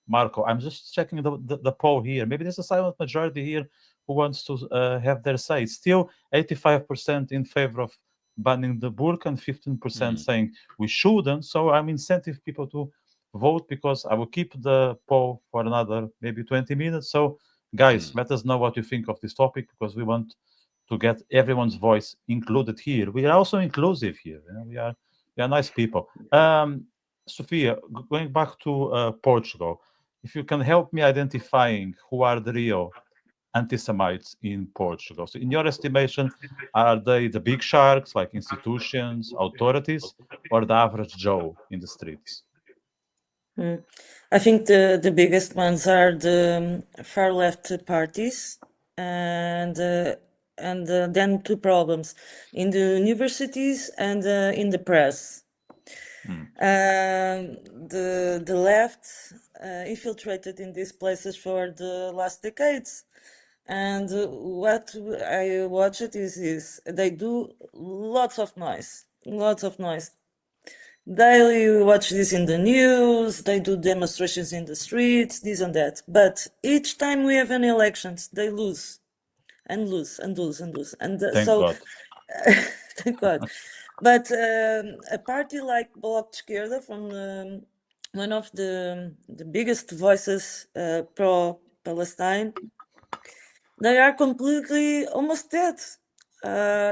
Marco, I'm just checking the poll here. Maybe there's a silent majority here who wants to have their say. It's still 85% in favor of banning the burqa and 15% saying we shouldn't. So I'm incentive people to vote, because I will keep the poll for another maybe 20 minutes. So guys, let us know what you think of this topic, because we want to get everyone's voice included here. We are also inclusive here. You know, we are nice people. Sofia, going back to Portugal, if you can help me identifying who are the real anti-Semites in Portugal. So in your estimation, are they the big sharks like institutions, authorities, or the average Joe in the streets? I think the biggest ones are the far left parties, and then two problems in the universities and in the press. The left infiltrated in these places for the last decades, and what I watched is they do lots of noise. Daily we watch this in the news, they do demonstrations in the streets, this and that. But each time we have an elections, they lose and lose and lose and lose. And Thank God. thank God. But a party like Bloc de Esquerda, from one of the biggest voices pro-Palestine, they are completely almost dead.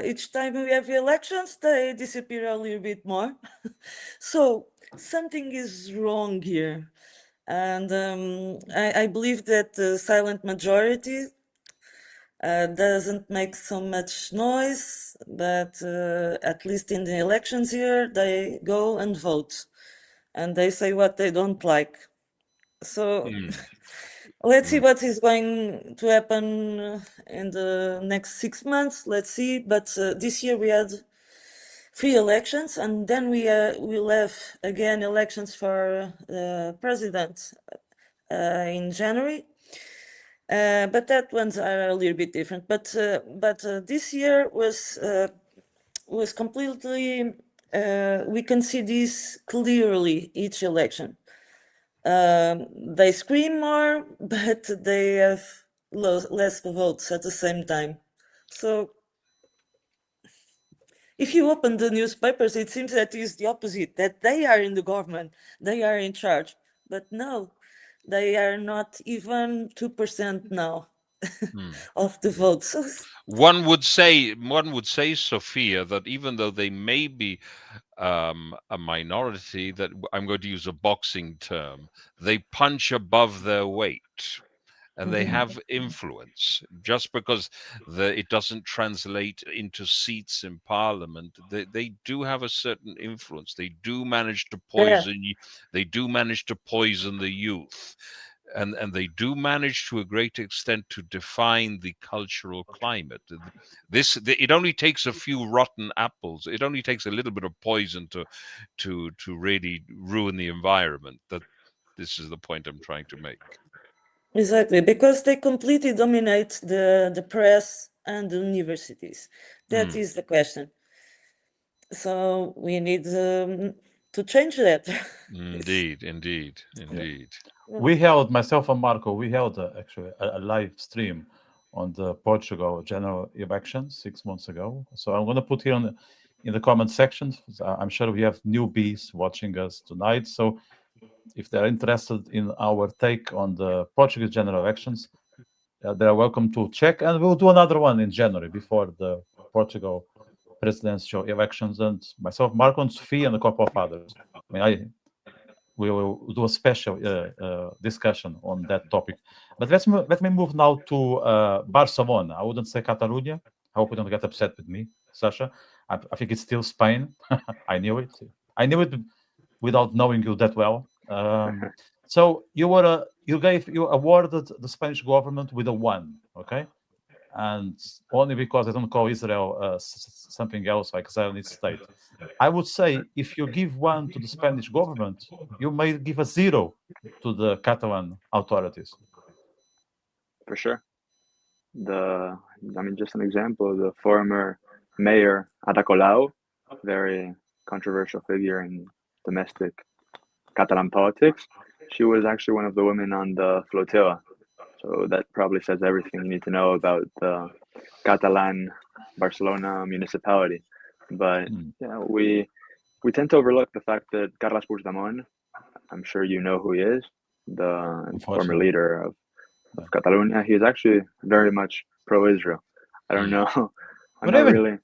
Each time we have elections, they disappear a little bit more. So something is wrong here. And I believe that the silent majority doesn't make so much noise, but at least in the elections here, they go and vote. And they say what they don't like. So let's see what is going to happen in the next 6 months. Let's see. But this year we had 3 elections, and then we'll have again elections for president in January. But that ones are a little bit different. But this year was completely. We can see this clearly each election. They scream more, but they have less votes at the same time. So if you open the newspapers, it seems that it's the opposite, that they are in the government, they are in charge. But no, they are not even 2% now of the votes. One would say, Sofia, that even though they may be a minority, that I'm going to use a boxing term, they punch above their weight. and they have influence. Just because it doesn't translate into seats in parliament, they do have a certain influence. They do manage to poison. They do manage to poison the youth. And they do manage to a great extent to define the cultural climate. It only takes a few rotten apples. It only takes a little bit of poison to really ruin the environment. This is the point I'm trying to make. Exactly, because they completely dominate the press and the universities. That is the question. So we need to change that. Indeed. We held, myself and Marco, we held actually a live stream on the Portugal general election 6 months ago. So I'm going to put here in the comment section. I'm sure we have newbies watching us tonight. So if they're interested in our take on the Portuguese general elections, they're welcome to check. And we'll do another one in January before the Portugal presidential elections. And myself, Marco, and Sofia, and a couple of others. We will do a special discussion on that topic. But let me move now to Barcelona. I wouldn't say Catalonia. I hope you don't get upset with me, Sasha. I think it's still Spain. I knew it. I knew it without knowing you that well. So you awarded the Spanish government with a 1, okay? And only because I don't call Israel something else like Zionist state. I would say if you give 1 to the Spanish government, you may give a 0 to the Catalan authorities. For sure. Just an example, the former mayor Ada Colau, very controversial figure in domestic Catalan politics. She was actually one of the women on the flotilla. So that probably says everything you need to know about the Catalan Barcelona municipality. But we tend to overlook the fact that Carles Puigdemont, I'm sure you know who he is, the former leader of Catalonia. He is actually very much pro-Israel. I don't know. I'm not really.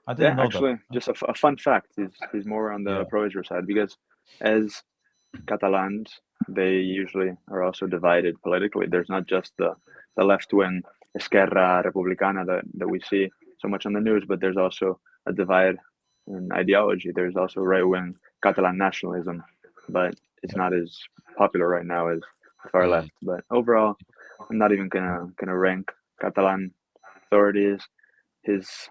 I didn't know actually, that. just a fun fact. He's more on the pro-Israel side because as Catalans, they usually are also divided politically. There's not just the left-wing Esquerra Republicana that we see so much on the news, but there's also a divide in ideology. There's also right-wing Catalan nationalism, but it's not as popular right now as the far left. But overall, I'm not even gonna rank Catalan authorities.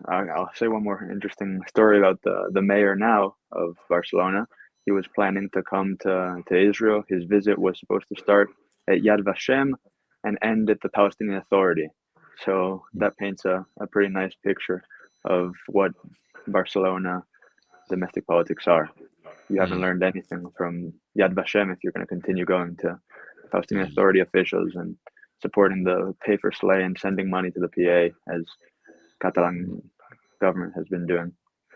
I'll say one more interesting story about the mayor now of Barcelona. He was planning to come to Israel. His visit was supposed to start at Yad Vashem and end at the Palestinian Authority. So that paints a pretty nice picture of what Barcelona domestic politics are. You haven't learned anything from Yad Vashem if you're going to continue going to Palestinian Authority officials and supporting the pay for slay and sending money to the PA as Catalan government has been doing.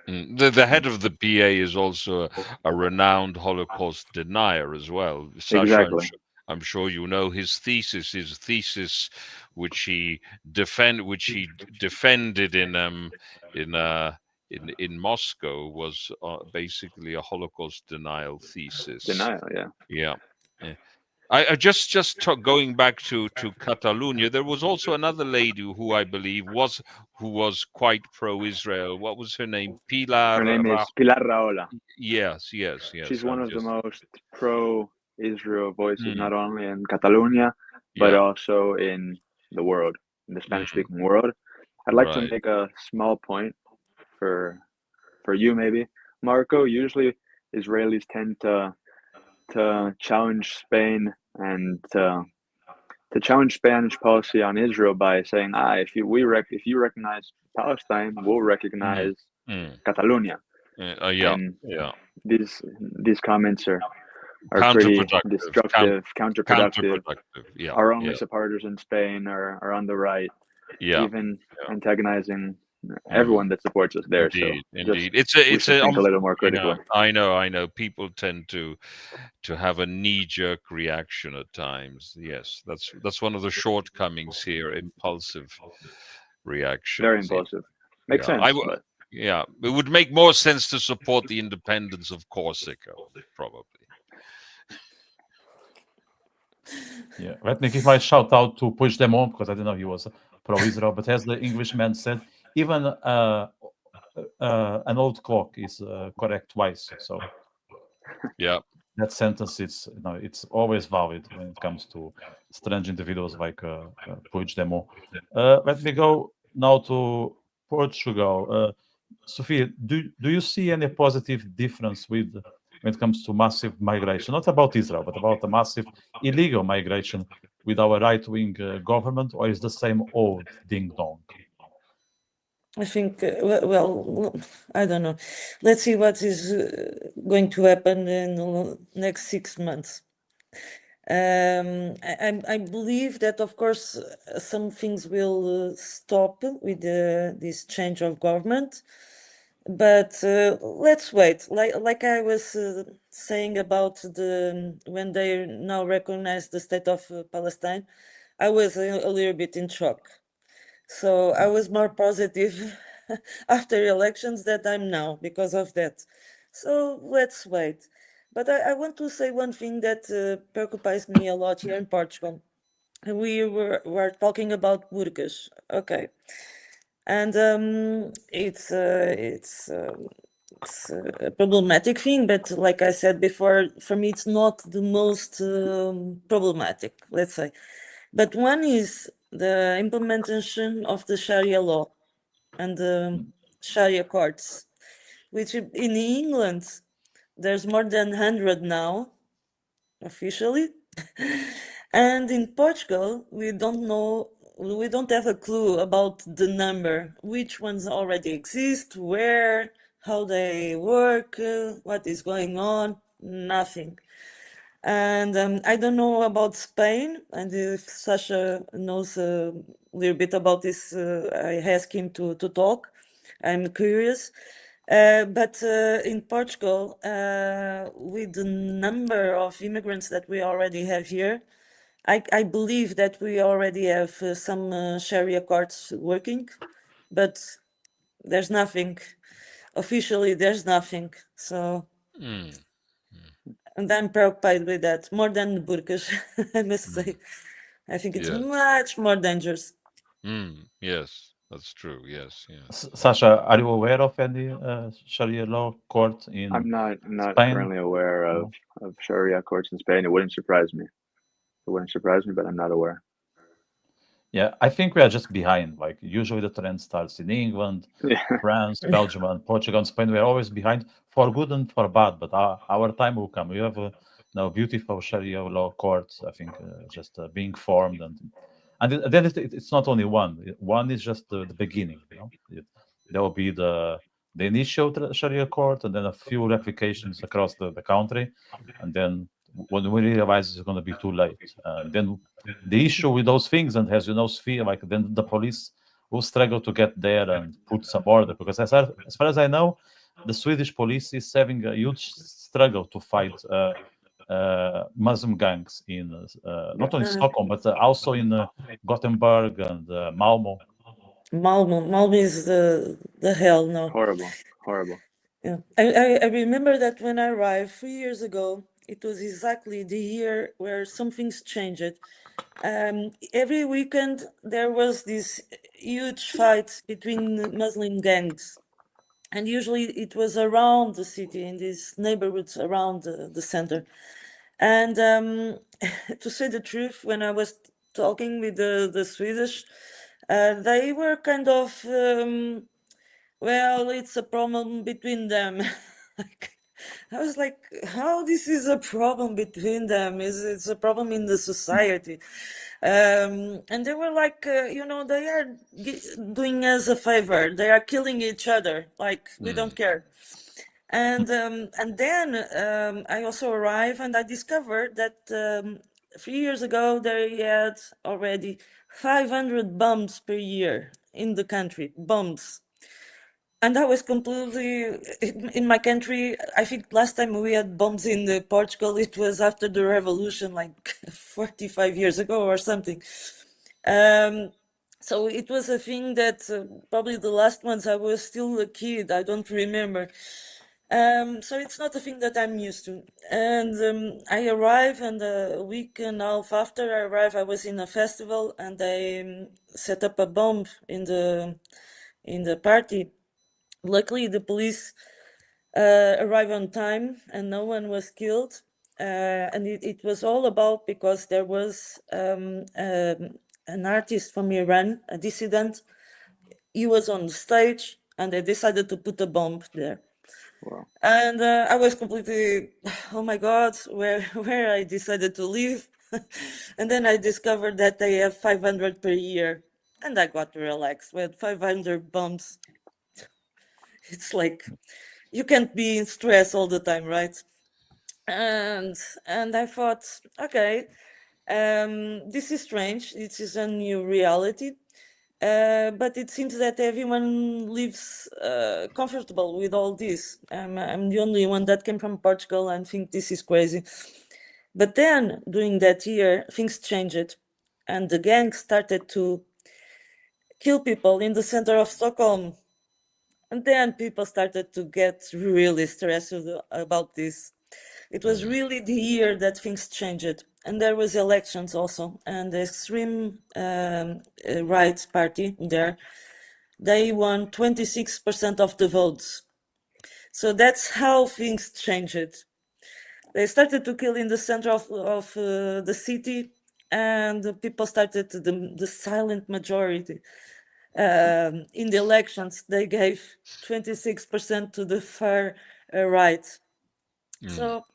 The head of the PA is also a renowned Holocaust denier as well. Sasha, exactly. I'm sure you know his thesis. His thesis, which he defended in Moscow, was basically a Holocaust denial thesis. Yeah. I just going back to Catalonia, there was also another lady who I believe was quite pro-Israel. What was her name? Her name is Pilar Rahola. Yes. She's one of the most pro-Israel voices, not only in Catalonia, but also in the world, in the Spanish-speaking world. I'd like to make a small point for you, maybe, Marco. Usually, Israelis tend to challenge Spain and to challenge Spanish policy on Israel by saying, if you recognize Palestine, we'll recognize Catalonia. These comments are pretty destructive, counterproductive. Our only supporters in Spain are on the right, even antagonizing everyone that supports us there. Indeed. It's think a little more critically. I know. People tend to have a knee-jerk reaction at times. Yes, that's one of the shortcomings here. Impulsive reaction. Very impulsive. Makes sense. It would make more sense to support the independence of Corsica, probably. Yeah, let me give my shout out to Puigdemont because I didn't know he was pro-Israel. But as the Englishman said, even an old clock is correct twice. So Yeah. that sentence, it's always valid when it comes to strange individuals like Puigdemont. Let me go now to Portugal. Sofia, do you see any positive difference when it comes to massive migration? Not about Israel, but about the massive illegal migration with our right-wing government, or is the same old ding dong? I think, well, I don't know. Let's see what is going to happen in the next 6 months. I believe that, of course, some things will stop with this change of government. But let's wait. Like I was saying about when they now recognize the state of Palestine, I was a little bit in shock. So I was more positive after elections than I'm now because of that. So let's wait. But I want to say one thing that preoccupies me a lot here in Portugal. We were talking about burkas, okay, and it's a problematic thing. But like I said before, for me, it's not the most problematic, let's say. But one is the implementation of the Sharia law and the Sharia courts, which in England, there's more than 100 now, officially. And in Portugal, we don't have a clue about the number, which ones already exist, where, how they work, what is going on, nothing. And I don't know about Spain, and if Sasha knows a little bit about this, I ask him to talk. I'm curious. But in Portugal, with the number of immigrants that we already have here, I believe that we already have some Sharia courts working, but there's nothing. Officially, there's nothing. So, and I'm preoccupied with that more than the burqas, I must say. I think it's Yes. much more dangerous. Yes, that's true. Yes, yes. Sasha, are you aware of any Sharia law court in I'm not Spain? currently aware No. of Sharia courts in Spain. It wouldn't surprise me. It wouldn't surprise me, but I'm not aware. Yeah, I think we are just behind. Like usually the trend starts in England, Yeah. France, Belgium, and Portugal and Spain. We are always behind for good and for bad, but our time will come. We have now beautiful Sharia law courts, I think, just being formed. And then it's not only one. One is just the beginning. There will be the initial Sharia court and then a few replications across the country. And then when we realize it's going to be too late, then the issue with those things, and as you know, Sofia, like then the police will struggle to get there and put some order, because as far as I know, the Swedish police is having a huge struggle to fight Muslim gangs in not only Stockholm but also in Gothenburg and Malmo. Malmo is the hell, no. Horrible. Yeah. I remember that when I arrived 3 years ago, it was exactly the year where some things changed. Every weekend there was this huge fight between Muslim gangs, and usually it was around the city, in these neighborhoods around the center. And to say the truth, when I was talking with the Swedish, they were kind of, well, it's a problem between them. I was like, how this is a problem between them? It's a problem in the society? And they were like, they are doing us a favor. They are killing each other. Like, we don't care. And then I also arrived and I discovered that 3 years ago they had already 500 bombs per year in the country, bombs. And I was completely in my country. I think last time we had bombs in Portugal, it was after the revolution, like 45 years ago or something. So it was a thing that probably the last ones I was still a kid. I don't remember. So it's not a thing that I'm used to. And I arrive, and a week and a half after I arrive, I was in a festival, and they set up a bomb in the party. Luckily, the police arrived on time, and no one was killed. And it was all about because there was an artist from Iran, a dissident. He was on the stage, and they decided to put a bomb there. Wow. And I was completely, oh my God, where I decided to live. And then I discovered that they have 500 per year. And I got to relax with 500 bombs. It's like, you can't be in stress all the time, right? And I thought, okay, this is strange. This is a new reality. But it seems that everyone lives comfortable with all this. I'm the only one that came from Portugal and think this is crazy. But then, during that year, things changed, and the gang started to kill people in the center of Stockholm. And then people started to get really stressed about this. It was really the year that things changed, and there was elections also, and the extreme right party there, they won 26% of the votes. So that's how things changed. They started to kill in the center of the city, and the people started to the silent majority. In the elections, they gave 26% to the far right. So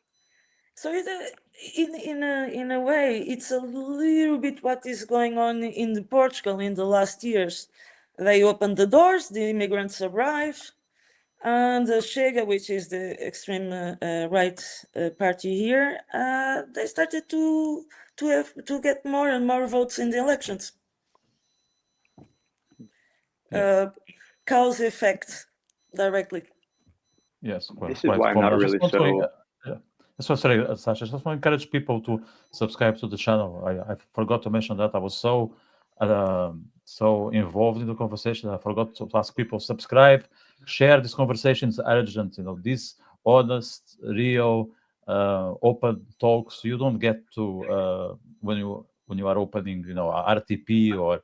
in a way, it's a little bit what is going on in Portugal in the last years. They opened the doors, the immigrants arrive, and the Chega, which is the extreme right party here, they started to get more and more votes in the elections. Cause effect directly. Yes, This is why I'm not really so. So sorry, Sasha. I just want to encourage people to subscribe to the channel. I forgot to mention that. I was so involved in the conversation. I forgot to ask people subscribe, share. This conversation is urgent. These honest, real, open talks you don't get to when you are opening, RTP or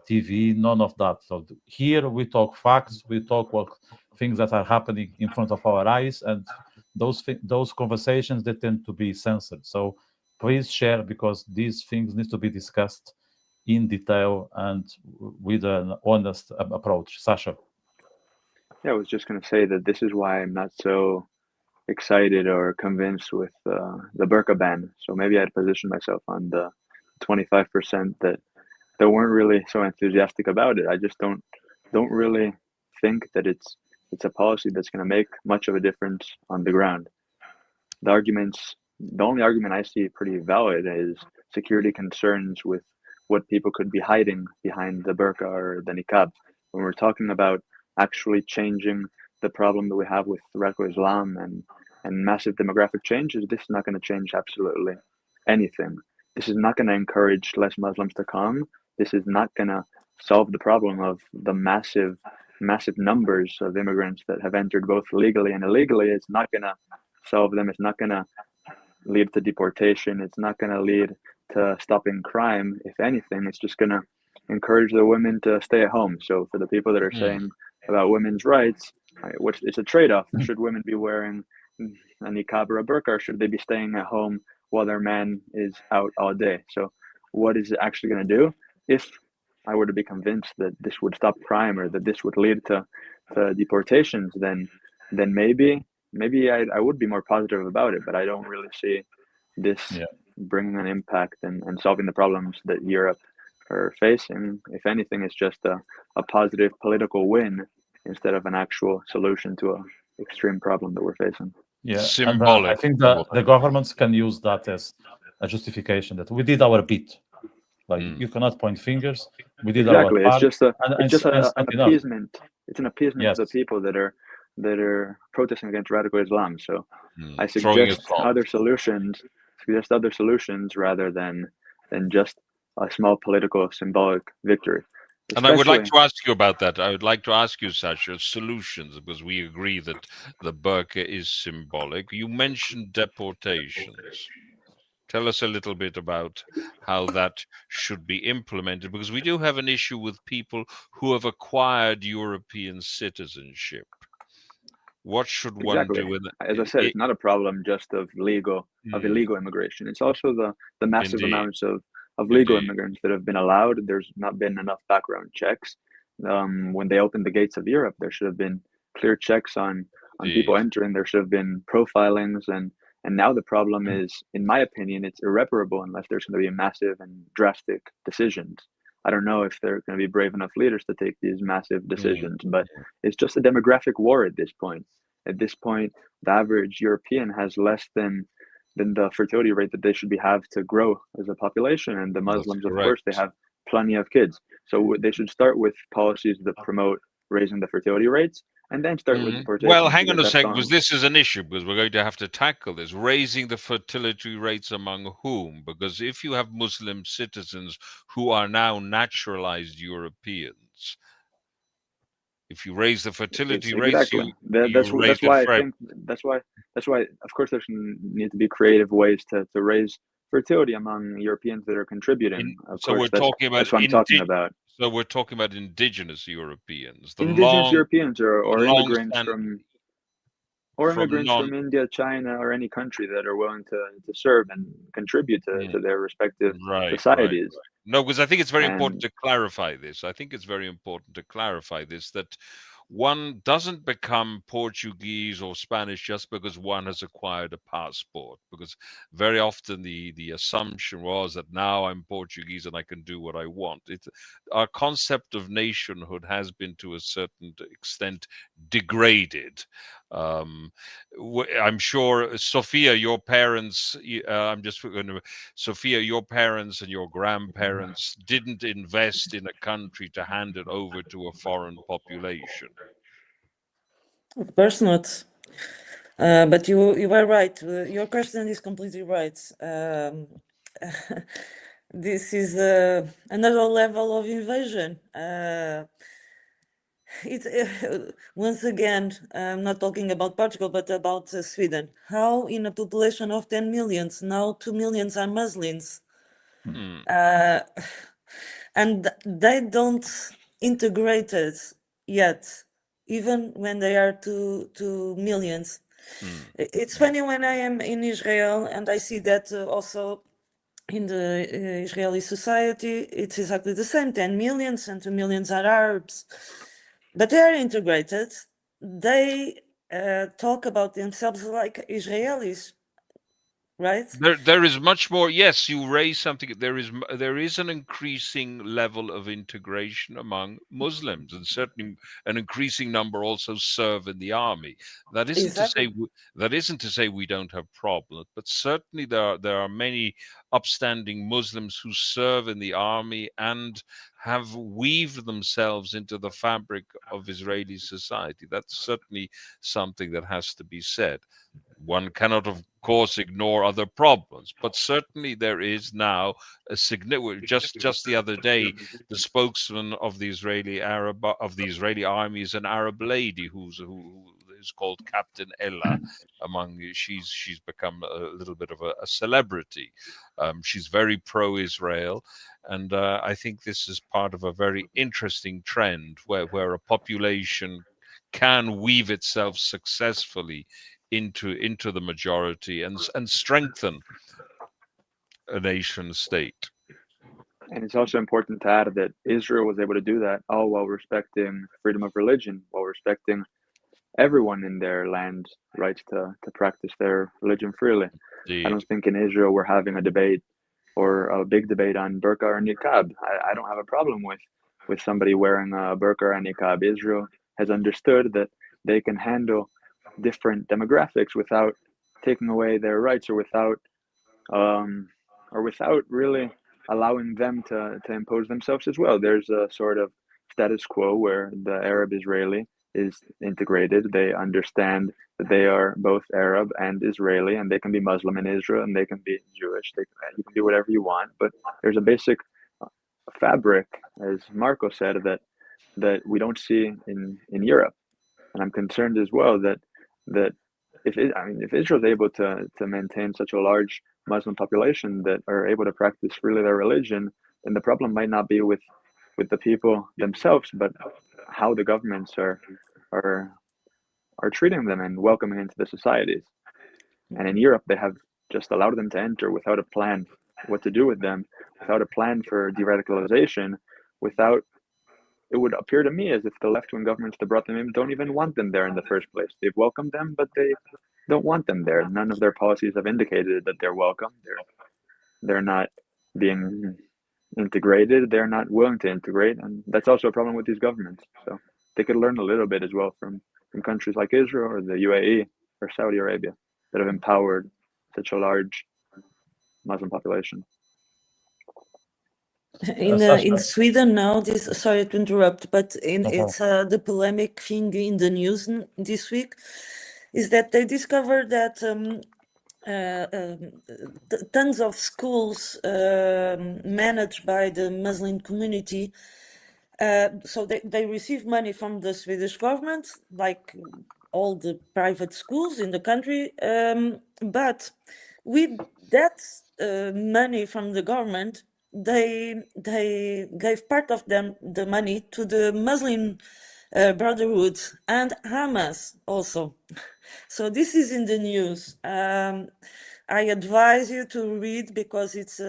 TV. None of that. So here we talk facts. We talk things that are happening in front of our eyes, and those conversations, they tend to be censored. So please share, because these things need to be discussed in detail and with an honest approach. Sasha. Yeah, I was just going to say that this is why I'm not so excited or convinced with the burqa ban. So maybe I'd position myself on the 25% that weren't really so enthusiastic about it. I just don't really think that it's a policy that's going to make much of a difference on the ground. The only argument I see pretty valid is security concerns with what people could be hiding behind the burqa or the niqab. When we're talking about actually changing the problem that we have with radical Islam and massive demographic changes, this is not going to change absolutely anything. This is not going to encourage less Muslims to come. This is not going to solve the problem of the massive numbers of immigrants that have entered both legally and illegally. It's not going to solve them. It's not going to lead to deportation. It's not going to lead to stopping crime. If anything, it's just going to encourage the women to stay at home. So for the people that are saying about women's rights, it's a trade-off. Should women be wearing a niqab or a burqa, or should they be staying at home while their man is out all day? So what is it actually going to do? If I were to be convinced that this would stop crime or that this would lead to deportations, then maybe I would be more positive about it. But I don't really see this bringing an impact and solving the problems that Europe are facing. If anything, it's just a positive political win instead of an actual solution to an extreme problem that we're facing. Yeah, symbolic. And, I think that the governments can use that as a justification that we did our bit. Like you cannot point fingers. We did our part. It's just an appeasement. It's an appeasement to the people that are protesting against radical Islam. So I suggest other solutions. Rather than just a small political symbolic victory. And I would like especially to ask you about that. I would like to ask you, Sasha, solutions, because we agree that the burqa is symbolic. You mentioned deportations. Tell us a little bit about how that should be implemented, because we do have an issue with people who have acquired European citizenship. What should one exactly. do? As I said, it's not a problem just of illegal immigration. It's also the massive Indeed. amounts of legal Indeed. immigrants that have been allowed. There's not been enough background checks. When they opened the gates of Europe, there should have been clear checks on people Indeed. entering. There should have been profilings, and now the problem is, in my opinion, it's irreparable unless there's going to be massive and drastic decisions. I don't know if they're going to be brave enough leaders to take these massive decisions, but it's just a demographic war at this point. At this point, the average European has less than the fertility rate that they should have to grow as a population, and the Muslims, of course, they have plenty of kids. So they should start with policies that promote raising the fertility rates, and then start with deportation. Well, hang on a second, because this is an issue, because we're going to have to tackle this. Raising the fertility rates among whom? Because if you have Muslim citizens who are now naturalized Europeans, if you raise the fertility rates, exactly. That's why of course there need to be creative ways to raise fertility among Europeans that are contributing. So we're talking about that's what I'm talking about. So we're talking about indigenous Europeans, Europeans or immigrants from India, China, or any country that are willing to serve and contribute to their respective societies. Right. No, because I think it's very important to clarify this. I think it's very important to clarify this, that one doesn't become Portuguese or Spanish just because one has acquired a passport, because very often the assumption was that now I'm Portuguese and I can do what I want. Our concept of nationhood has been to a certain extent degraded. I'm sure, Sofia, your parents, Sofia, your parents and your grandparents didn't invest in a country to hand it over to a foreign population. Of course not. But you are right. Your question is completely right. This is another level of invasion. Once again, I'm not talking about Portugal, but about Sweden. How in a population of 10 millions, now 2 millions are Muslims. And they don't integrate it yet, even when they are 2 millions. It's funny when I am in Israel and I see that also in the Israeli society, it's exactly the same. 10 millions and 2 millions are Arabs. But they are integrated. They talk about themselves like Israelis, right? There is much more. Yes, you raise something. There is an increasing level of integration among Muslims, and certainly an increasing number also serve in the army. That isn't to say we don't have problems, but certainly there are many upstanding Muslims who serve in the army and have weaved themselves into the fabric of Israeli society. That's certainly something that has to be said. One cannot, of course, ignore other problems, but certainly there is now a significant. Just the other day, the spokesman of the Israeli army is an Arab lady who is called Captain Ella. She's become a little bit of a celebrity. She's very pro-Israel, and I think this is part of a very interesting trend where a population can weave itself successfully into the majority and strengthen a nation state. And it's also important to add that Israel was able to do that all while respecting freedom of religion, while respecting everyone in their land rights to practice their religion freely. Indeed. I don't think in Israel we're having a debate or a big debate on burqa or niqab. I don't have a problem with somebody wearing a burqa or a niqab. Israel has understood that they can handle different demographics without taking away their rights or without really allowing them to impose themselves as well. There's a sort of status quo where the Arab Israeli is integrated. They understand that they are both Arab and Israeli, and they can be Muslim in Israel and they can be Jewish. You can be whatever you want, but there's a basic fabric, as Marco said, that we don't see in Europe. And I'm concerned as well that if Israel is able to maintain such a large Muslim population that are able to practice freely their religion, then the problem might not be with the people themselves, but how the governments are treating them and welcoming into the societies. And in Europe, they have just allowed them to enter without a plan what to do with them, without a plan for de-radicalization, it would appear to me as if the left-wing governments that brought them in don't even want them there in the first place. They've welcomed them, but they don't want them there. None of their policies have indicated that they're welcome. They're not being integrated. They're not willing to integrate, and that's also a problem with these governments. So they could learn a little bit as well from countries like Israel or the UAE or Saudi Arabia that have empowered such a large Muslim population. In Sweden now, sorry to interrupt, but it's the polemic thing in the news this week is that they discovered that tons of schools managed by the Muslim community, so they receive money from the Swedish government, like all the private schools in the country, but with that money from the government, they gave part of the money to the Muslim Brotherhood and Hamas also. So this is in the news. I advise you to read because it's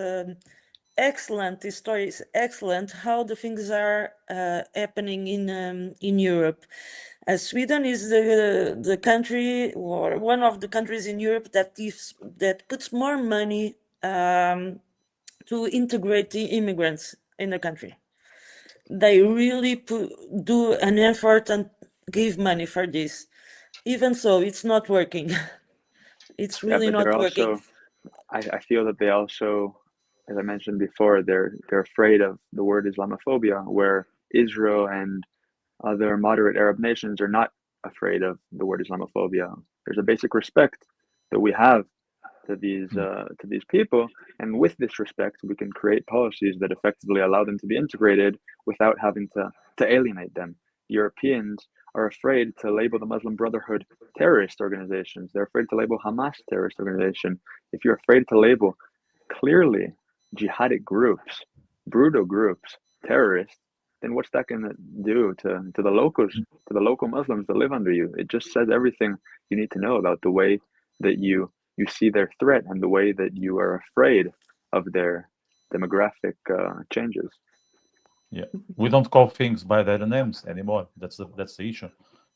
excellent. The story is excellent. How the things are happening in Europe. Sweden is the country or one of the countries in Europe that puts more money to integrate the immigrants in the country. They really do an effort and give money for this. Even so, it's not working. It's really not working. Also, I feel that they also, as I mentioned before, they're afraid of the word Islamophobia, where Israel and other moderate Arab nations are not afraid of the word Islamophobia. There's a basic respect that we have to these people, and with this respect, we can create policies that effectively allow them to be integrated without having to alienate them. Europeans are afraid to label the Muslim Brotherhood terrorist organizations. They're afraid to label Hamas terrorist organization. If you're afraid to label clearly jihadic groups, brutal groups, terrorists, then what's that going to do to the locals, to the local Muslims that live under you? It just says everything you need to know about the way that you see their threat and the way that you are afraid of their demographic changes. Yeah, we don't call things by their names anymore. That's the issue.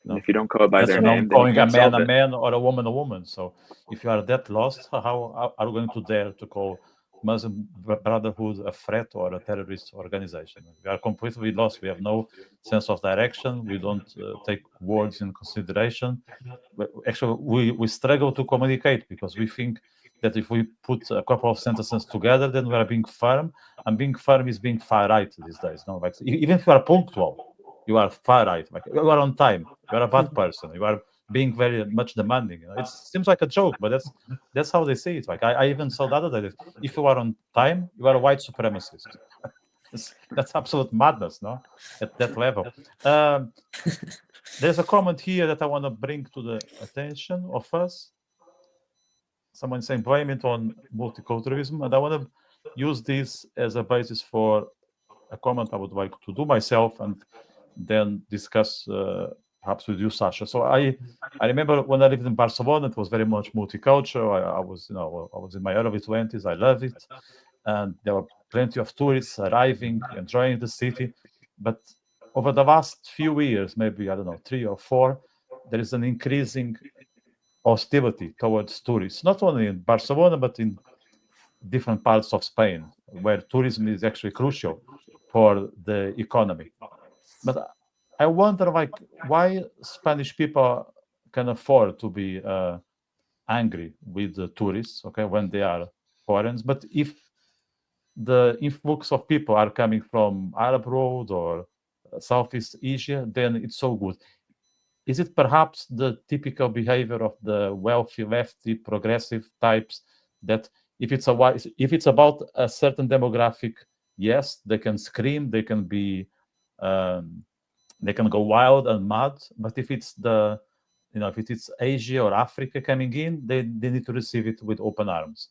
No? If you don't call it by their name, calling a man or a woman. So if you are that lost, how are you going to dare to call Muslim Brotherhood a threat or a terrorist organization? We are completely lost. We have no sense of direction. We don't take words in consideration. Actually, we struggle to communicate because we think that if we put a couple of sentences together, then we are being firm, and being firm is being far right these days. No, like even if you are punctual, you are far right. Like you are on time, you are a bad person. You are being very much demanding. It seems like a joke, but that's how they see it. Like I even saw the other day, if you are on time, you are a white supremacist. That's absolute madness, no? At that level. There's a comment here that I want to bring to the attention of us. Someone saying blame it on multiculturalism, and I want to use this as a basis for a comment I would like to do myself and then discuss perhaps with you, Sasha. So I remember when I lived in Barcelona, it was very much multicultural. I was in my early 20s. I loved it, and there were plenty of tourists arriving, enjoying the city. But over the last few years, maybe 3 or 4, there is an increasing hostility towards tourists, not only in Barcelona but in different parts of Spain, where tourism is actually crucial for the economy. But I wonder, why Spanish people can afford to be angry with the tourists, okay, when they are foreigners. But if the influx of people are coming from Arab world or Southeast Asia, then it's so good. Is it perhaps the typical behavior of the wealthy, lefty, progressive types that if it's about a certain demographic, yes, they can scream, they can be, they can go wild and mad. But if it's if it's Asia or Africa coming in, they need to receive it with open arms.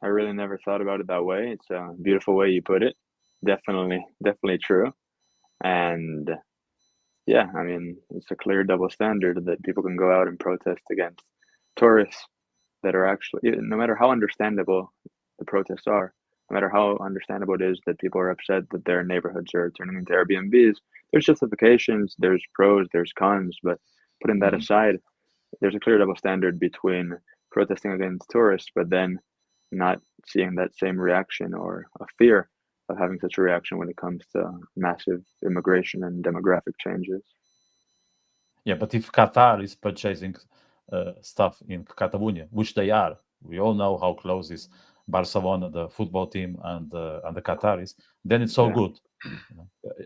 I really never thought about it that way. It's a beautiful way you put it. Definitely true. And yeah, I mean, it's a clear double standard that people can go out and protest against tourists that are actually, no matter how understandable the protests are, no matter how understandable it is that people are upset that their neighborhoods are turning into Airbnbs, there's justifications, there's pros, there's cons, but putting that aside, there's a clear double standard between protesting against tourists, but then not seeing that same reaction or a fear of having such a reaction when it comes to massive immigration and demographic changes. Yeah, but if Qatar is purchasing stuff in Catalonia, which they are, we all know how close is Barcelona, the football team, and the Qataris, then it's all good.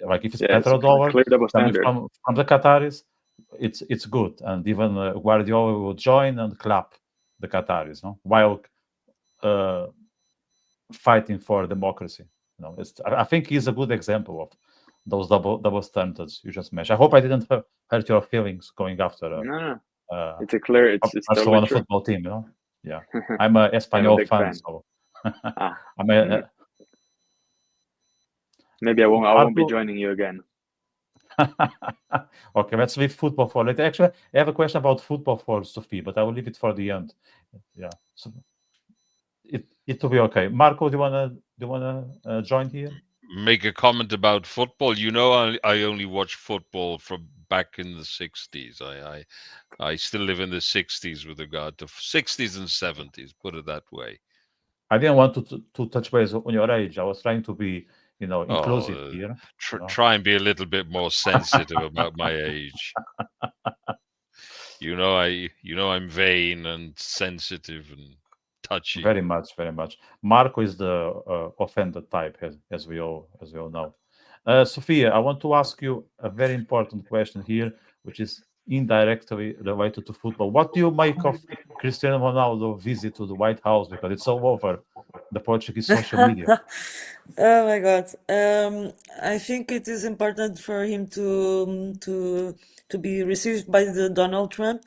Like if it's petrodollar clear double standard from the Qataris, it's good, and even Guardiola will join and clap the Qataris, while fighting for democracy. I think he's a good example of those double standards you just mentioned. I hope I didn't hurt your feelings going after. No. It's a clear. It's Barcelona totally football team. Yeah, I'm a Espanyol fan, so I'm a. Maybe I won't be joining you again. Okay, let's leave football for later. Actually, I have a question about football for Sophie, but I will leave it for the end. Yeah, so it will be okay. Marco, do you wanna join here? Make a comment about football. I only watch football from back in the 60s. I still live in the 60s with regard to 60s and 70s, put it that way. I didn't want to touch base on your age. I was trying to be, inclusive here. Try and be a little bit more sensitive about my age. I'm vain and sensitive and touchy. Very much. Marco is the offended type, as we all know. Sofia, I want to ask you a very important question here, which is indirectly related to football. What do you make of Cristiano Ronaldo's visit to the White House? Because it's all over the Portuguese social media. Oh my God. I think it is important for him to be received by the Donald Trump.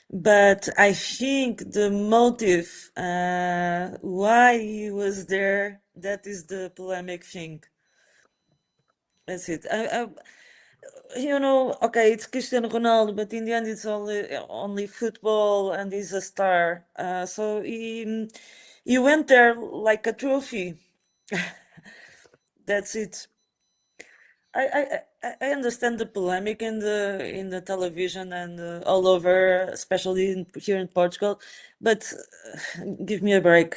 But I think the motive why he was there, that is the polemic thing. That's it. Okay, it's Cristiano Ronaldo, but in the end, it's only football, and he's a star. So he went there like a trophy. That's it. I understand the polemic in the television and all over, especially here in Portugal. But give me a break.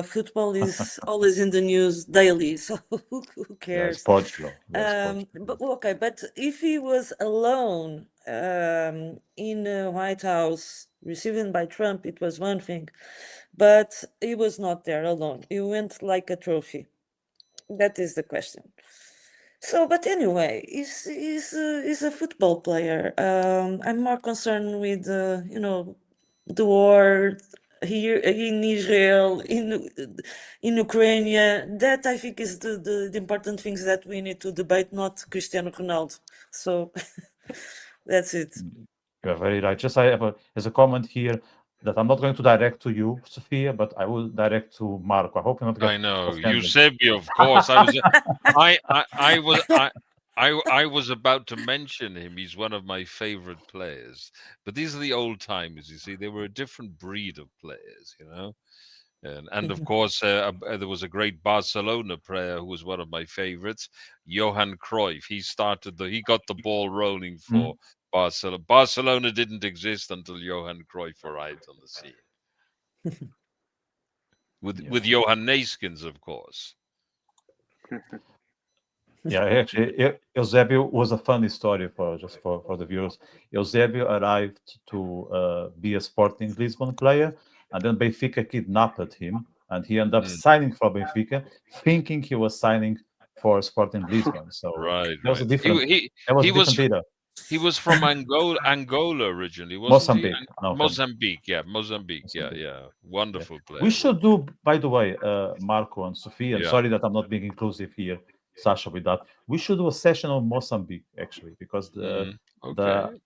Football is always in the news daily, so who cares? That's Portugal. But okay, but if he was alone in the White House, received by Trump, it was one thing. But he was not there alone. He went like a trophy. That is the question. So, but anyway, he's a football player. I'm more concerned with the war here in Israel, in Ukraine. That I think is the important things that we need to debate, not Cristiano Ronaldo. So that's it. You're very right. Just there's a comment here that I'm not going to direct to you, Sophia, but I will direct to Marco. I hope you're not getting offended. Eusebio, of course. I was about to mention him. He's one of my favorite players. But these are the old timers, you see. They were a different breed of players, And of course, there was a great Barcelona player who was one of my favorites, Johan Cruyff. He got the ball rolling for Barcelona. Barcelona didn't exist until Johan Cruyff arrived on the scene. With Johan Neeskens, of course. Yeah, actually, Eusebio was a funny story for the viewers. Eusebio arrived to be a Sporting Lisbon player, and then Benfica kidnapped him, and he ended up signing for Benfica, thinking he was signing for Sporting Lisbon. So right, that was a different. That was a different era. He was from Angola originally, wasn't he? Mozambique. No, Mozambique, yeah, Mozambique, yeah, Mozambique. yeah. Wonderful We player. should do, by the way, Marco and Sofia. Yeah. Sorry that I'm not being inclusive here, Sasha, with that. We should do a session on Mozambique actually, because the Okay.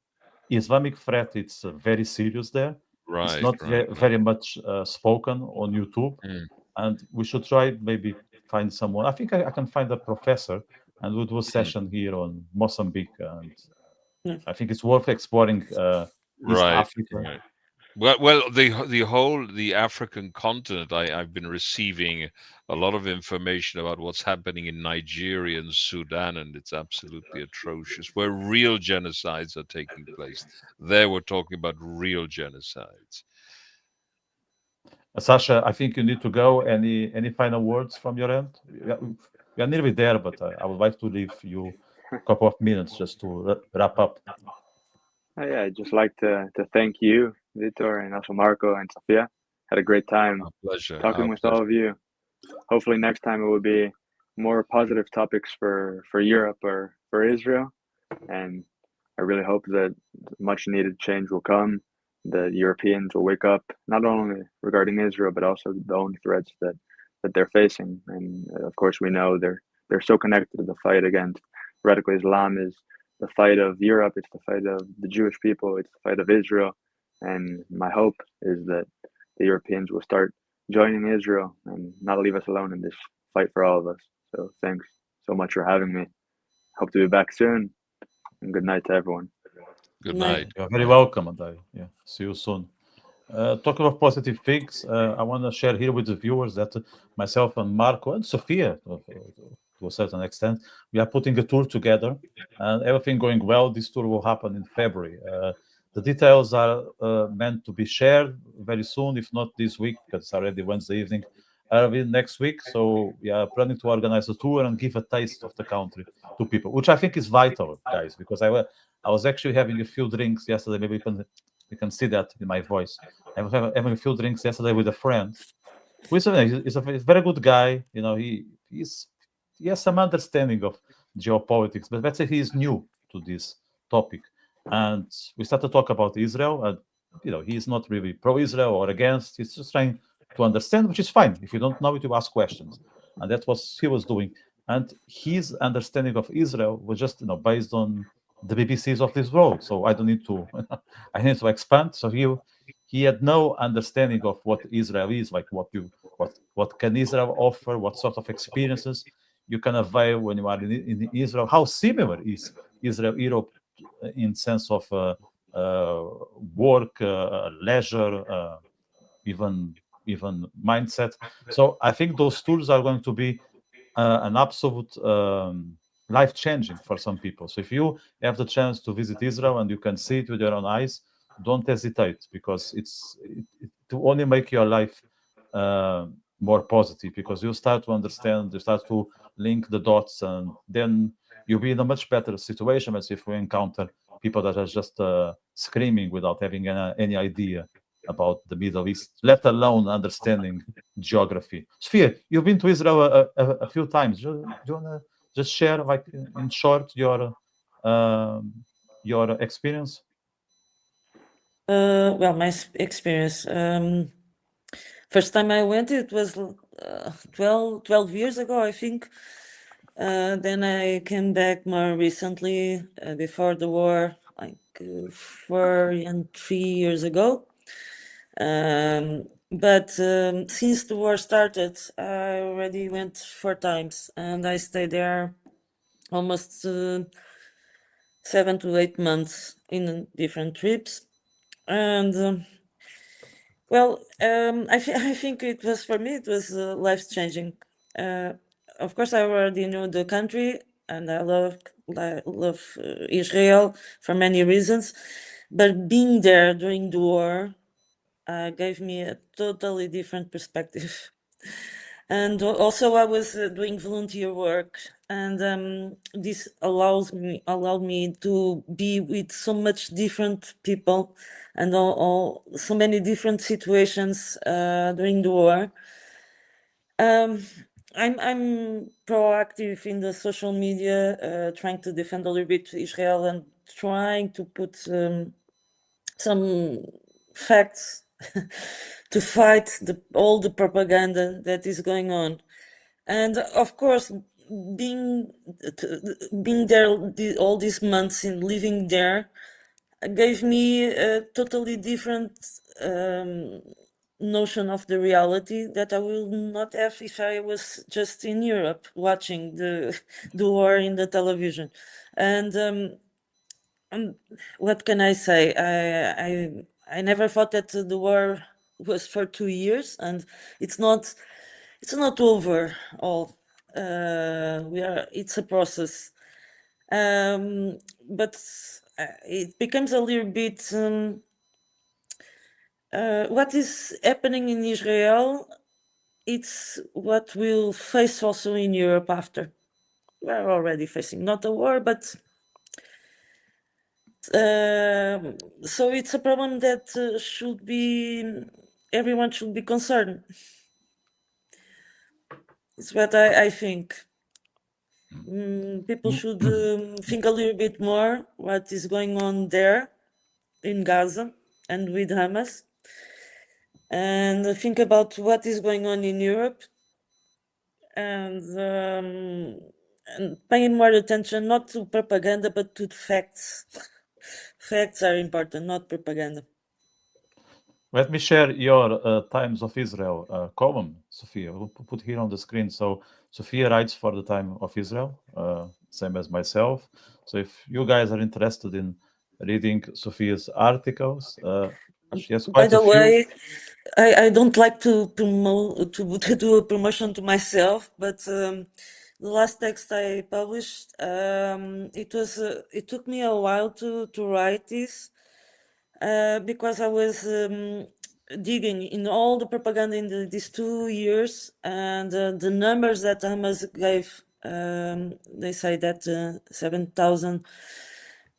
Islamic threat it's very serious there. It's Right, not right, very much spoken on YouTube, Mm. and we should try maybe find someone. I think I can find a professor, and we'll do a session here on Mozambique, and Yeah. I think it's worth exploring East Right, Africa. right. Well, the African continent. I've been receiving a lot of information about what's happening in Nigeria and Sudan, and it's absolutely atrocious. Where real genocides are taking place, there we're talking about real genocides. Sasha, I think you need to go. Any final words from your end? We are nearly there, but I would like to leave you a couple of minutes just to wrap up. Oh, yeah, I'd just like to thank you, Vitor, and also Marco and Sofia. Had a great time Our pleasure. talking Our with pleasure. all of you. Hopefully next time it will be more positive topics for Europe or for Israel. And I really hope that much needed change will come. The Europeans will wake up, not only regarding Israel, but also the own threats that they're facing. And of course, we know they're so connected to the fight against radical Islam is the fight of Europe. It's the fight of the Jewish people. It's the fight of Israel. And my hope is that the Europeans will start joining Israel and not leave us alone in this fight for all of us. So thanks so much for having me. Hope to be back soon. And good night to everyone. Good Night. night. You are very welcome, and see you soon. Talking of positive things, I want to share here with the viewers that myself and Marco and Sofia, to a certain extent, we are putting a tour together, and everything going well. This tour will happen in February. The details are meant to be shared very soon, if not this week, because it's already Wednesday evening, early next week. So we are planning to organize a tour and give a taste of the country to people, which I think is vital, guys, because I was actually having a few drinks yesterday. Maybe you can see that in my voice. I was having a few drinks yesterday with a friend who is he's a very good guy. You know, he has some understanding of geopolitics, but let's say he is new to this topic. And we started to talk about Israel, and he's not really pro-Israel or against. He's just trying to understand, which is fine. If you don't know it, you ask questions, and that's what he was doing. And his understanding of Israel was just based on the BBCs of this world. So I don't need to I need to expand. So he had no understanding of what Israel is, like what can Israel offer, what sort of experiences you can avail when you are in Israel. How similar is Israel, Europe, in sense of work, leisure, even mindset. So I think those tools are going to be an absolute life changing for some people. So if you have the chance to visit Israel and you can see it with your own eyes, don't hesitate, because it to only make your life more positive, because you start to understand, you start to link the dots, and then you'll be in a much better situation as if we encounter people that are just screaming without having any idea about the Middle East, let alone understanding geography. Sophia, you've been to Israel a few times. Do you want to just share, like in short, your experience? Well, my experience. First time I went, it was 12 years ago, I think. Then I came back more recently, before the war, like 3 years ago. But since the war started, I already went 4 times, and I stayed there almost 7 to 8 months in different trips. And I think it was, for me, it was life changing. Of course, I already knew the country, and I love Israel for many reasons. But being there during the war gave me a totally different perspective. And also, I was doing volunteer work, and this allowed me to be with so much different people, and all so many different situations during the war. I'm proactive in the social media, trying to defend a little bit Israel and trying to put some facts to fight all the propaganda that is going on. And of course, being there all these months and living there gave me a totally different notion of the reality that I will not have if I was just in Europe watching the war in the television. And what can I say? I never thought that the war was for 2 years, and it's not over all. It's a process, but it becomes a little bit what is happening in Israel. It's what we'll face also in Europe after. We're already facing not a war, but so it's a problem that everyone should be concerned. It's what I think. People should think a little bit more what is going on there in Gaza and with Hamas, and think about what is going on in Europe, and pay more attention not to propaganda but to facts. Facts are important, not propaganda. Let me share your Times of Israel column, Sofia. We'll put here on the screen. So Sofia writes for the Time of Israel, same as myself. So if you guys are interested in reading Sofia's articles, she has quite By the a few. way, I don't like to promote to do a promotion to myself, but the last text I published, it took me a while to write this. Because I was digging in all the propaganda in these 2 years, and the numbers that Hamas gave, they say that 7,000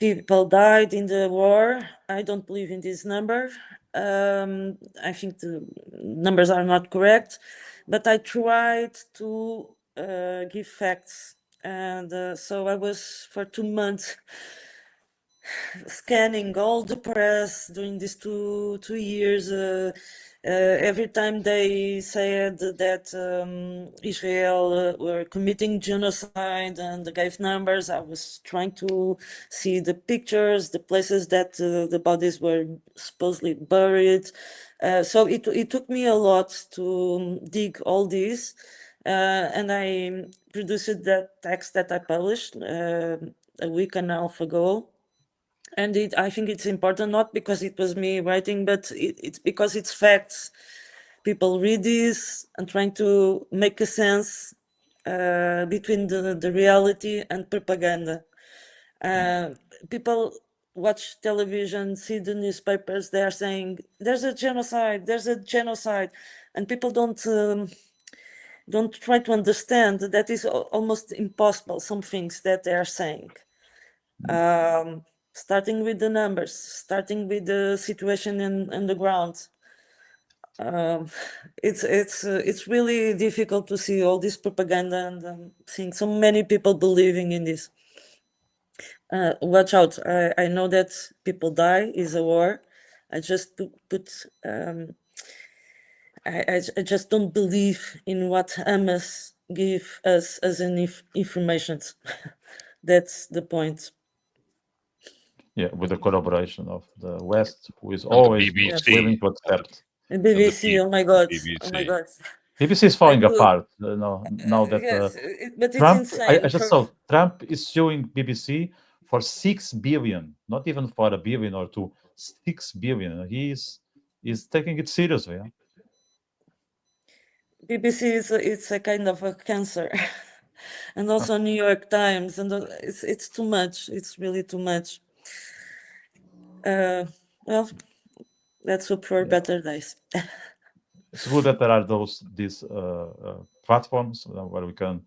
people died in the war. I don't believe in this number. I think the numbers are not correct, but I tried to give facts, and so I was for 2 months scanning all the press during these two years. Every time they said that Israel were committing genocide and gave numbers, I was trying to see the pictures, the places that the bodies were supposedly buried. So it took me a lot to dig all this, and I produced that text that I published a week and a half ago. And I think it's important, not because it was me writing, but it's because it's facts. People read this and trying to make a sense between the reality and propaganda. People watch television, see the newspapers, they are saying, there's a genocide, and people don't try to understand that is almost impossible, some things that they are saying. Starting with the numbers, starting with the situation in the ground. It's really difficult to see all this propaganda and seeing so many people believing in this. Watch out! I know that people die is a war. I just I just don't believe in what Hamas give us as an information. That's the point. Yeah, with the collaboration of the West, who is And the always BBC. willing to accept. And BBC, oh my God, BBC. oh my God. BBC is falling I do- apart now that yes, but it's Trump. insane. I just saw Trump is suing BBC for 6 billion, not even for $1 billion or 2, 6 billion. He's taking it seriously. Yeah? BBC it's a kind of a cancer, and also New York Times, and it's too much. It's really too much. Well, let's hope for better days. It's good that there are these platforms where we can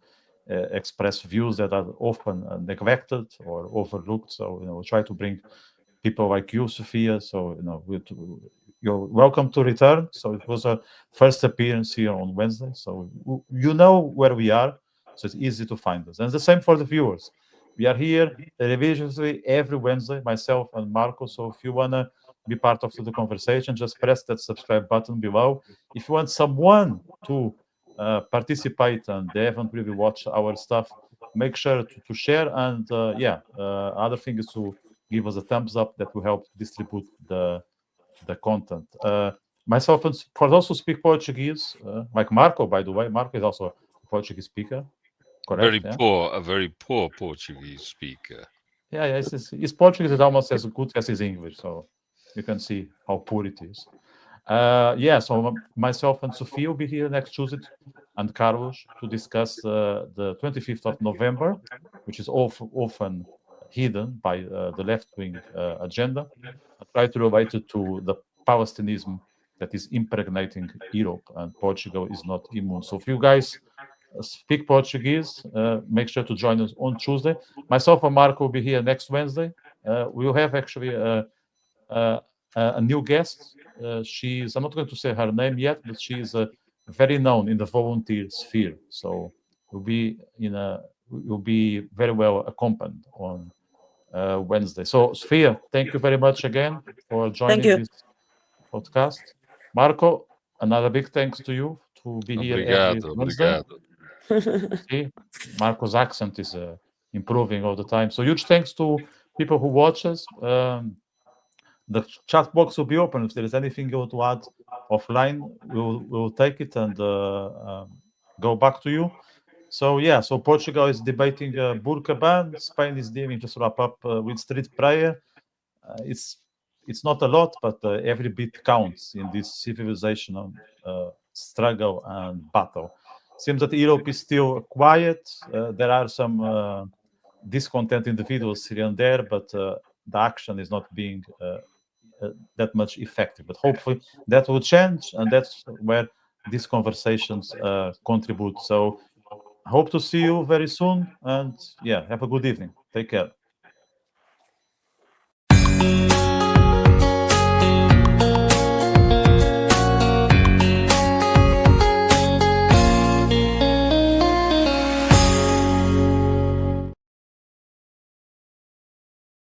express views that are often neglected or overlooked. So we try to bring people like you, Sofia. So you're welcome to return. So it was a first appearance here on Wednesday. So you know where we are. So it's easy to find us. And the same for the viewers. We are here religiously every Wednesday, myself and Marco. So if you want to be part of the conversation, just press that subscribe button below. If you want someone to participate and they haven't really watched our stuff, make sure to share. And other thing is to give us a thumbs up. That will help distribute the content. Myself, and for those who speak Portuguese, like Marco, by the way, Marco is also a Portuguese speaker. Correct? A very poor Portuguese speaker. Yeah, his Portuguese is almost as good as his English, so you can see how poor it is. So myself and Sofia will be here next Tuesday, and Carlos, to discuss the 25th of November, which is often hidden by the left-wing agenda. I try to relate it to the Palestinism that is impregnating Europe, and Portugal is not immune. So if you guys speak Portuguese, make sure to join us on Tuesday. Myself and Marco will be here next Wednesday. We will have actually a new guest. I'm not going to say her name yet, but she is very known in the volunteer sphere. So we'll be very well accompanied on Wednesday. So Sofia, thank you very much again for joining this podcast. Marco, another big thanks to you to be here every Wednesday. See, Marco's accent is improving all the time. So huge thanks to people who watch us. The chat box will be open. If there is anything you want to add offline, we'll take it and go back to you. So Portugal is debating Burka ban. Spain is dealing, just wrap up, with street prayer. It's not a lot, but every bit counts in this civilizational struggle and battle. Seems that Europe is still quiet. There are some discontent individuals here and there, but the action is not being that much effective. But hopefully that will change, and that's where these conversations contribute. So I hope to see you very soon, and have a good evening. Take care.